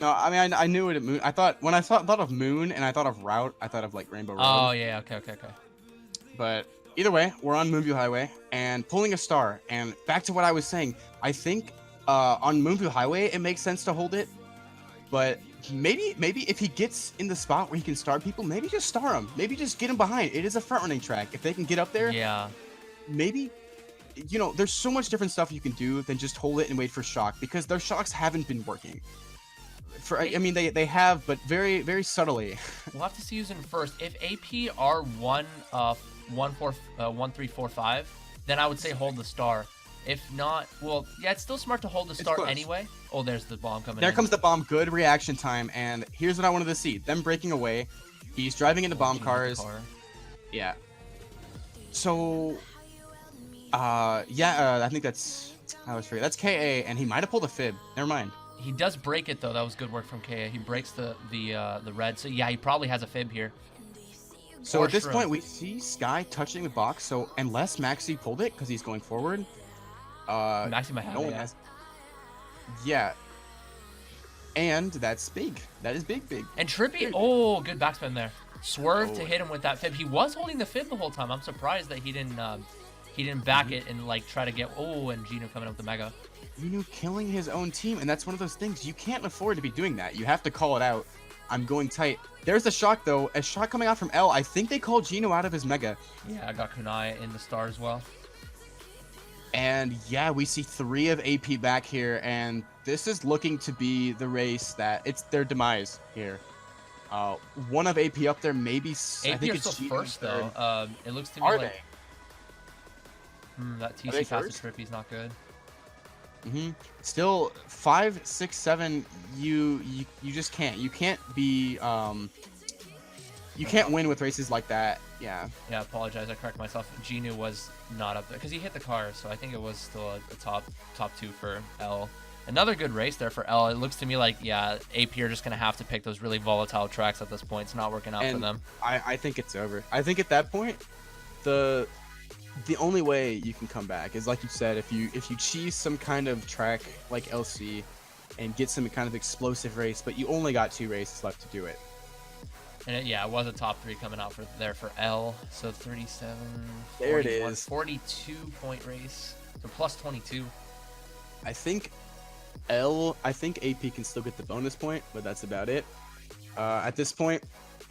No, I mean I knew it at moon. I thought when I thought of moon and I thought of route, I thought of like Rainbow Road. Oh yeah, okay. But either way, we're on Moonview Highway and pulling a star. And back to what I was saying, I think on Moonview Highway it makes sense to hold it, but maybe if he gets in the spot where he can star people, maybe just star him. Maybe just get him behind. It is a front running track. If they can get up there, Yeah. maybe. You know, there's so much different stuff you can do than just hold it and wait for shock, because their shocks haven't been working. I mean, they have, but very, very subtly. We'll have to see who's in first. If AP are 1-3-4-5, then I would say hold the star. If not, well, yeah, it's still smart to hold the star close. anyway. Oh, there's the bomb coming in. There comes the bomb. Good reaction time. And here's what I wanted to see: them breaking away. He's driving into bomb cars. Yeah. So, I think that's. I always forget. That's KA, and he might have pulled a fib. Never mind. He does break it though. That was good work from KA. He breaks the red. So yeah, he probably has a fib here. So Or at this shroom. point, we see Sky touching the box. So unless Maxi pulled it because he's going forward, Maxi might have no it, one yeah. has. Yeah. And that's big. That is big. And Trippy, oh, good backspin there. Swerve Oh. to hit him with that fib. He was holding the fib the whole time. I'm surprised that he didn't back it and like try to get. Oh, and Gino coming up with the mega. Gino killing his own team, and that's one of those things you can't afford to be doing that. You have to call it out. I'm going tight. There's a shock though. A shot coming out from L. I think they called Gino out of his mega. Yeah, I got Kunai in the star as well. And yeah, we see 3 of AP back here, and this is looking to be the race that it's their demise here. One of AP up there, maybe. I AP think are it's still Gino first third. though. It looks to me Are like they? That Are they TC pass first? to Trippy's not good. Still 5, 6, 7. You just can't. You can't be. You can't win with races like that. Yeah. Yeah, apologize. I correct myself. Gino was not up there because he hit the car, so I think it was still a top 2 for L. Another good race there for L. It looks to me like, yeah, AP are just gonna have to pick those really volatile tracks at this point. It's not working out for them. I think it's over. I think at that point, the only way you can come back is, like you said, if you cheese some kind of track like LC and get some kind of explosive race, but you only got 2 races left to do it. And it was a top 3 coming out for L. So 37. There it 41, is. 42 point race. So plus 22. I think AP can still get the bonus point, but that's about it. At this point,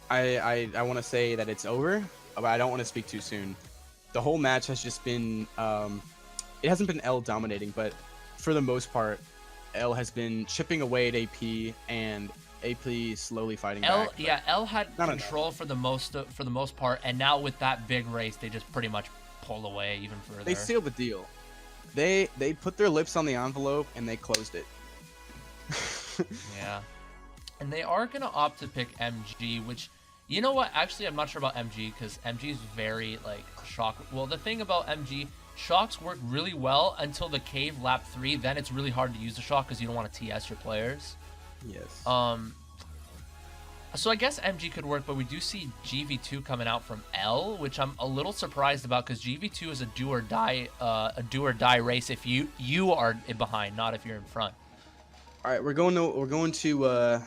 I want to say that it's over, but I don't want to speak too soon. The whole match has just been, it hasn't been L dominating, but for the most part, L has been chipping away at AP, and AP slowly fighting back. Yeah, L had not control for the most part, and now with that big race, they just pretty much pull away even further. They sealed the deal. They put their lips on the envelope and they closed it. Yeah, and they are gonna opt to pick MG, which, you know what? Actually, I'm not sure about MG because MG is very like shock. Well, the thing about MG, shocks work really well until the cave lap 3. Then it's really hard to use the shock because you don't want to TS your players. Yes. So I guess MG could work, but we do see GV2 coming out from L, which I'm a little surprised about because GV2 is a do or die race if you are behind, not if you're in front. All right, we're going to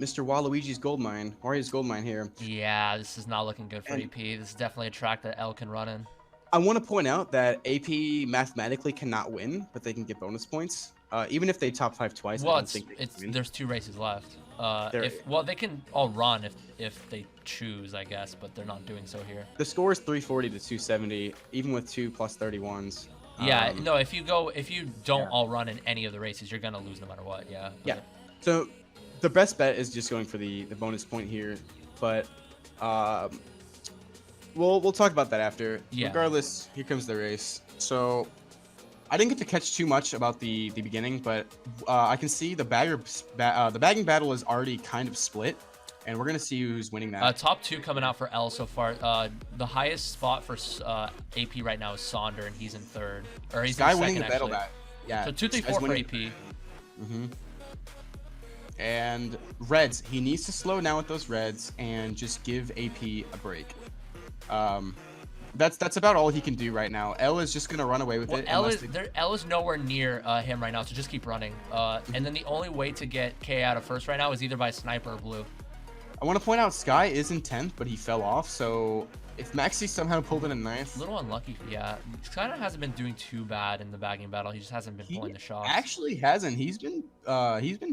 Mr. Waluigi's gold mine, Wario's gold mine here. Yeah, this is not looking good for AP. This is definitely a track that L can run in. I want to point out that AP mathematically cannot win, but they can get bonus points. Even if they top 5 twice, Well, I don't think they can win. there's 2 races left. There- They can all run if they choose, I guess, but they're not doing so here. The score is 340 to 270, even with 2 plus 31s. Yeah, no, if you don't all run in any of the races, you're gonna lose no matter what. Yeah. Yeah. So the best bet is just going for the bonus point here, but we'll talk about that after. Yeah. Regardless, here comes the race. So I didn't get to catch too much about the beginning, but I can see the bagging battle is already kind of split, and we're gonna see who's winning that. Top 2 coming out for L so far. The highest spot for AP right now is Sonder, and he's in 3rd. Or he's Sky in 2nd, winning the actually. battle back. Yeah. So 2, 3, 4 for AP. And Reds, he needs to slow down with those Reds and just give AP a break. That's about all he can do right now. L is just gonna run away with it. L is nowhere near him right now, so just keep running. And then the only way to get K out of first right now is either by sniper or blue. I want to point out Sky is in 10th, but he fell off. So if Maxi somehow pulled in a 9th, A little unlucky. Yeah, kind of hasn't been doing too bad in the bagging battle. He just hasn't been pulling the shots. Actually hasn't. He's been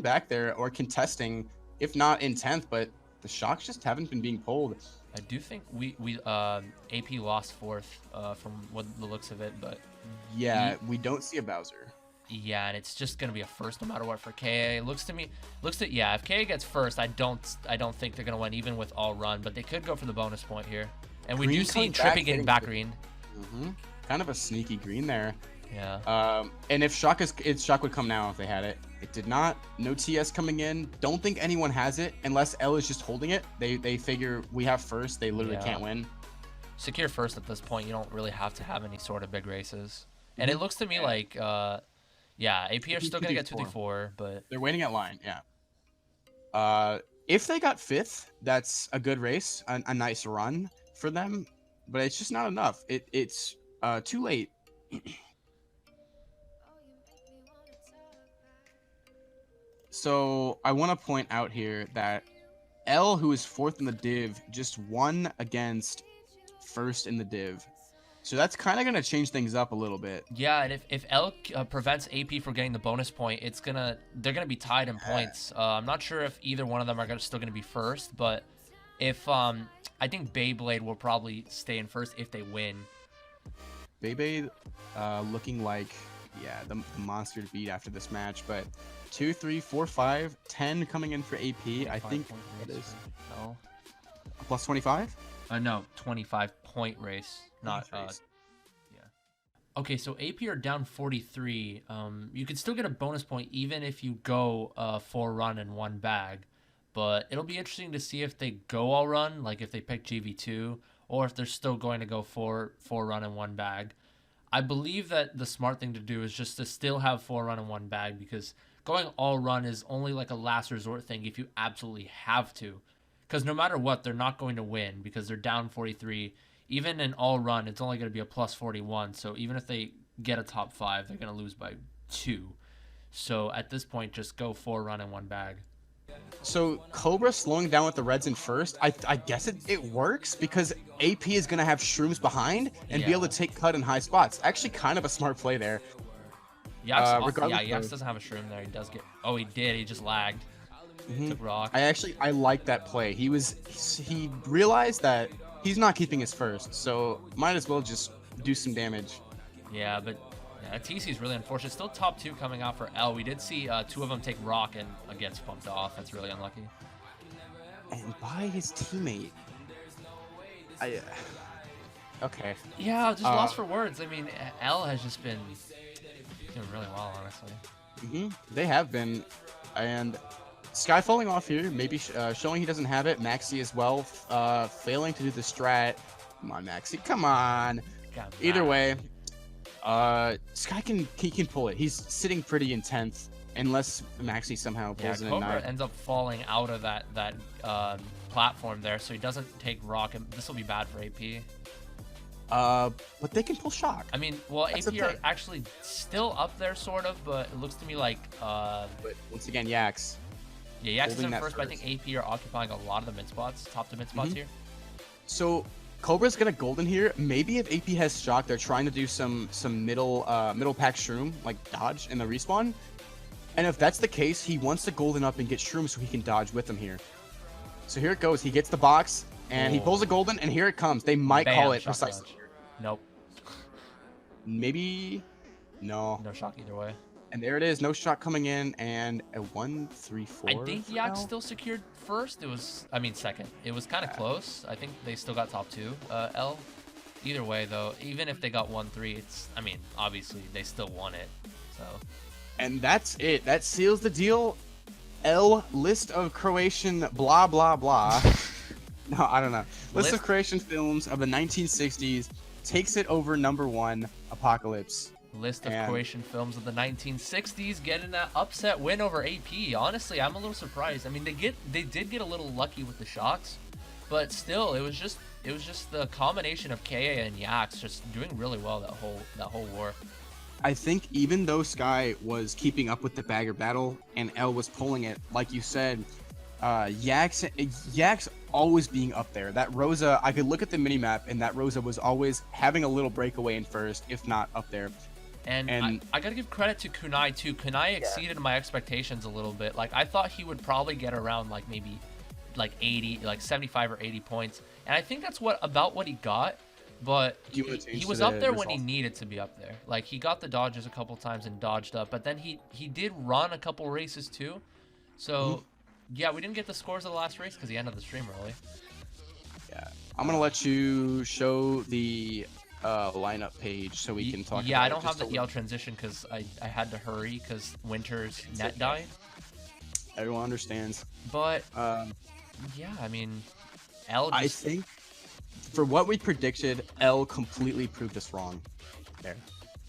back there or contesting, if not in 10th, but the shots just haven't been being pulled. I do think we AP lost 4th from what the looks of it, but yeah, we don't see a Bowser. Yeah, and it's just gonna be a first no matter what for KA. Yeah, if KA gets first, I don't think they're gonna win even with all run, but they could go for the bonus point here. And we Green do see coming Trippy back, getting back green. Kind of a sneaky green there. Yeah. And if shock would come now if they had it. It did not. No TS coming in. Don't think anyone has it unless L is just holding it. They figure we have first. They literally can't win. Secure first at this point. You don't really have to have any sort of big races. And it looks to me like, yeah, AP are still gonna get 2-4, but they're waiting at line. Yeah. If they got 5th, that's a good race, a nice run for them. But it's just not enough. It's too late. So I want to point out here that L, who is 4th in the div, just won against 1st in the div. So that's kind of going to change things up a little bit. Yeah, and if L prevents AP from getting the bonus point, they're gonna be tied in points. I'm not sure if either one of them are still gonna be first, but if I think Beyblade will probably stay in first if they win. Beyblade looking like the monster to beat after this match, but 2, 3, 4, 5, 10 coming in for AP. I think it is plus 25. No, 25-point race, not yeah. Okay, so AP are down 43. You could still get a bonus point even if you go 4 run and 1 bag, but it'll be interesting to see if they go all run, like if they pick GV2, or if they're still going to go 4 run and 1 bag. I believe that the smart thing to do is just to still have 4 run and 1 bag, because going all run is only like a last resort thing if you absolutely have to. Because no matter what, they're not going to win because they're down 43. Even in all run, it's only going to be a plus 41. So even if they get a top 5, they're going to lose by 2. So at this point, just go 4 run and 1 bag. So Cobra slowing down with the Reds in first, I guess it works because AP is going to have Shrooms behind and be able to take cut in high spots. Actually, kind of a smart play there. Yax doesn't have a Shroom there. He does get... Oh, he did. He just lagged. Took rock. I like that play. He realized that he's not keeping his first, so might as well just do some damage. Yeah, but TC is really unfortunate. Still top 2 coming out for L. We did see 2 of them take rock and gets bumped off. That's really unlucky. And by his teammate. Okay. Yeah, just lost for words. I mean, L has just been doing really well, honestly. They have been, and Sky falling off here, maybe showing he doesn't have it. Maxi as well, failing to do the strat. Come on, Maxi, come on. Either way, Sky can pull it. He's sitting pretty in 10th, unless Maxi somehow pulls in a 9. Cobra ends up falling out of that platform there, so he doesn't take rock, and this will be bad for AP. But they can pull shock. I mean, well, AP are actually still up there, sort of, but it looks to me like... But once again, Yax. Yeah, Yax is in first, but I think AP are occupying a lot of the mid spots, top to mid spots here. So Cobra's gonna golden here. Maybe if AP has shock, they're trying to do some middle pack shroom, like dodge in the respawn. And if that's the case, he wants to golden up and get shroom so he can dodge with them here. So here it goes. He gets the box and he pulls a golden, and here it comes. They might call it precisely. Nope. Maybe no. No shock either way. And there it is, no shot coming in, and a 1, 3, 4. I think Yax still secured first. Second. It was kind of close. I think they still got top 2. L. Either way, though, even if they got 1-3, obviously they still won it. So. And that's it. That seals the deal. L list of Croatian blah blah blah. No, I don't know. List of Croatian films of the 1960s takes it over number 1, Apocalypse. List of Croatian films of the 1960s getting that upset win over AP. Honestly, I'm a little surprised. I mean, they did get a little lucky with the shocks, but still, it was just the combination of KA and Yax just doing really well that whole war. I think even though Sky was keeping up with the bagger battle and L was pulling it, like you said, Yax always being up there. That Rosa, I could look at the minimap and that Rosa was always having a little breakaway in first, if not up there. And I gotta give credit to Kunai too. Kunai exceeded my expectations a little bit. Like I thought he would probably get around like maybe like 80, like 75 or 80 points, and I think that's about what he got. But he was up there when he needed to be up there. Like he got the dodges a couple times and dodged up, but then he did run a couple races too. So yeah, we didn't get the scores of the last race because he ended the stream early. Yeah, I'm gonna let you show the lineup page so we can talk. Yeah, I don't have the EL transition because I had to hurry because Winter's net died. Everyone understands. But yeah, I mean, L. I think for what we predicted, L completely proved us wrong there,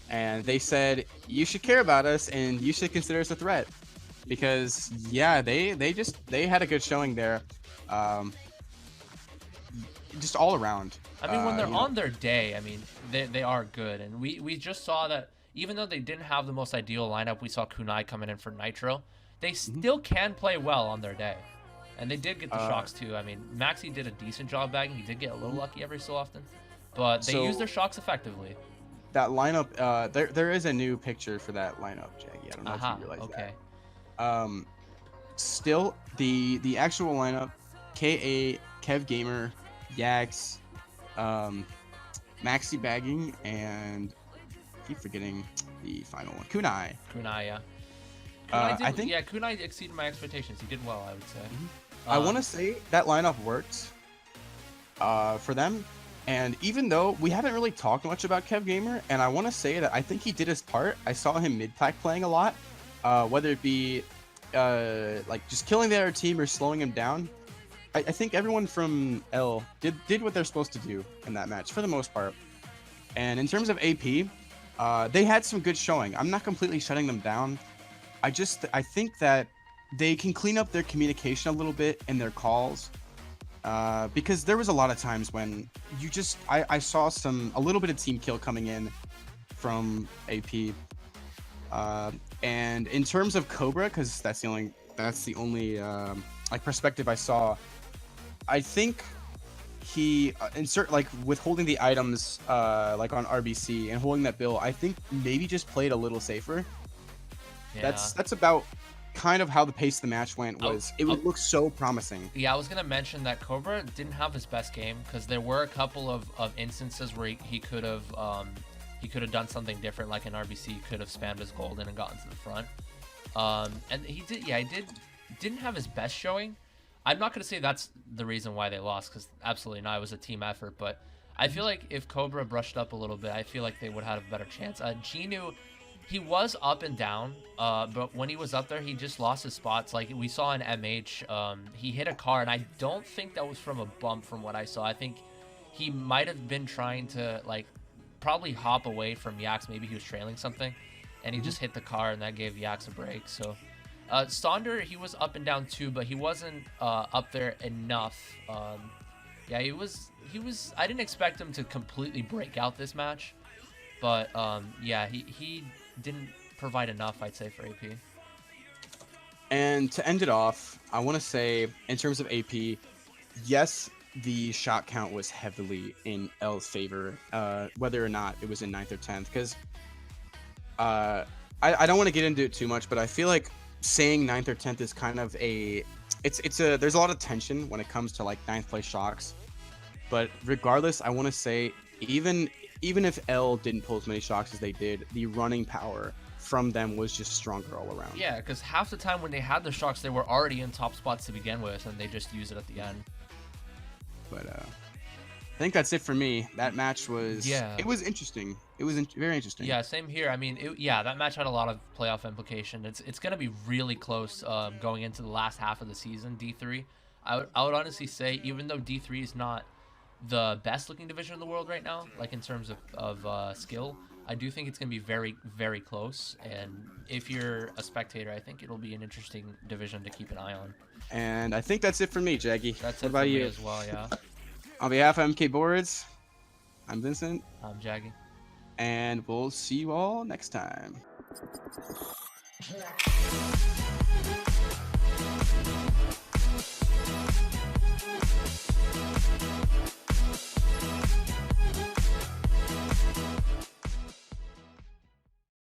and they said you should care about us and you should consider us a threat because yeah, they had a good showing there. Just all around. I mean, when they're on their day, I mean, they are good. And we just saw that even though they didn't have the most ideal lineup, we saw Kunai coming in for Nitro. They still can play well on their day. And they did get the shocks too. I mean, Maxi did a decent job bagging. He did get a little lucky every so often. But they used their shocks effectively. That lineup, there is a new picture for that lineup, Jaggy. I don't know if you realize that. Still, the actual lineup, KA, Kev Gamer, Yax, Maxi bagging, and I keep forgetting the final one, Kunai. Kunai, yeah. Kunai exceeded my expectations. He did well, I would say. I want to say that lineup worked for them, and even though we haven't really talked much about Kev Gamer, and I want to say that I think he did his part. I saw him mid-pack playing a lot, whether it be like just killing the other team or slowing him down. I think everyone from L did what they're supposed to do in that match for the most part. And in terms of AP, they had some good showing. I'm not completely shutting them down. I think that they can clean up their communication a little bit in their calls, because there was a lot of times when I saw a little bit of team kill coming in from AP. And in terms of Cobra, because that's the only like perspective I saw. I think he with holding the items like on RBC and holding that bill, I think maybe just played a little safer. Yeah. That's about kind of how the pace of the match went. It would look so promising. Yeah, I was gonna mention that Cobra didn't have his best game because there were a couple of instances where he could have done something different, like in RBC. He could have spammed his golden and gotten to the front. And he didn't have his best showing. I'm not going to say that's the reason why they lost, because absolutely not. It was a team effort. But I feel like if Cobra brushed up a little bit, I feel like they would have a better chance. Genu, he was up and down, but when he was up there, he just lost his spots. Like we saw in MH, he hit a car, and I don't think that was from a bump from what I saw. I think he might have been trying to probably hop away from Yax. Maybe he was trailing something, and he just hit the car, and that gave Yax a break. So Sonder, he was up and down too, but he wasn't up there enough. Yeah, he was. I didn't expect him to completely break out this match, but yeah, he didn't provide enough, I'd say, for AP. And to end it off, I want to say, in terms of AP, yes, the shot count was heavily in L's favor, whether or not it was in 9th or 10th, because I don't want to get into it too much, but I feel like saying 9th or 10th is kind of there's a lot of tension when it comes to 9th place shocks. But regardless, I want to say even if L didn't pull as many shocks as they did, the running power from them was just stronger all around. Yeah, because half the time when they had the shocks, they were already in top spots to begin with, and they just used it at the end. But think that's it for me. That match was Yeah. It was interesting. It was very interesting. Yeah, same here. I mean, that match had a lot of playoff implication. It's gonna be really close going into the last half of the season. D3, I would honestly say, even though D3 is not the best looking division in the world right now, like in terms of skill, I do think it's gonna be very, very close. And if you're a spectator, I think it'll be an interesting division to keep an eye on. And I think that's it for me, Jaggy. That's what it about for me you? as well. Yeah. On behalf of MK Boards, I'm Vincent, I'm Jaggy. and we'll see you all next time.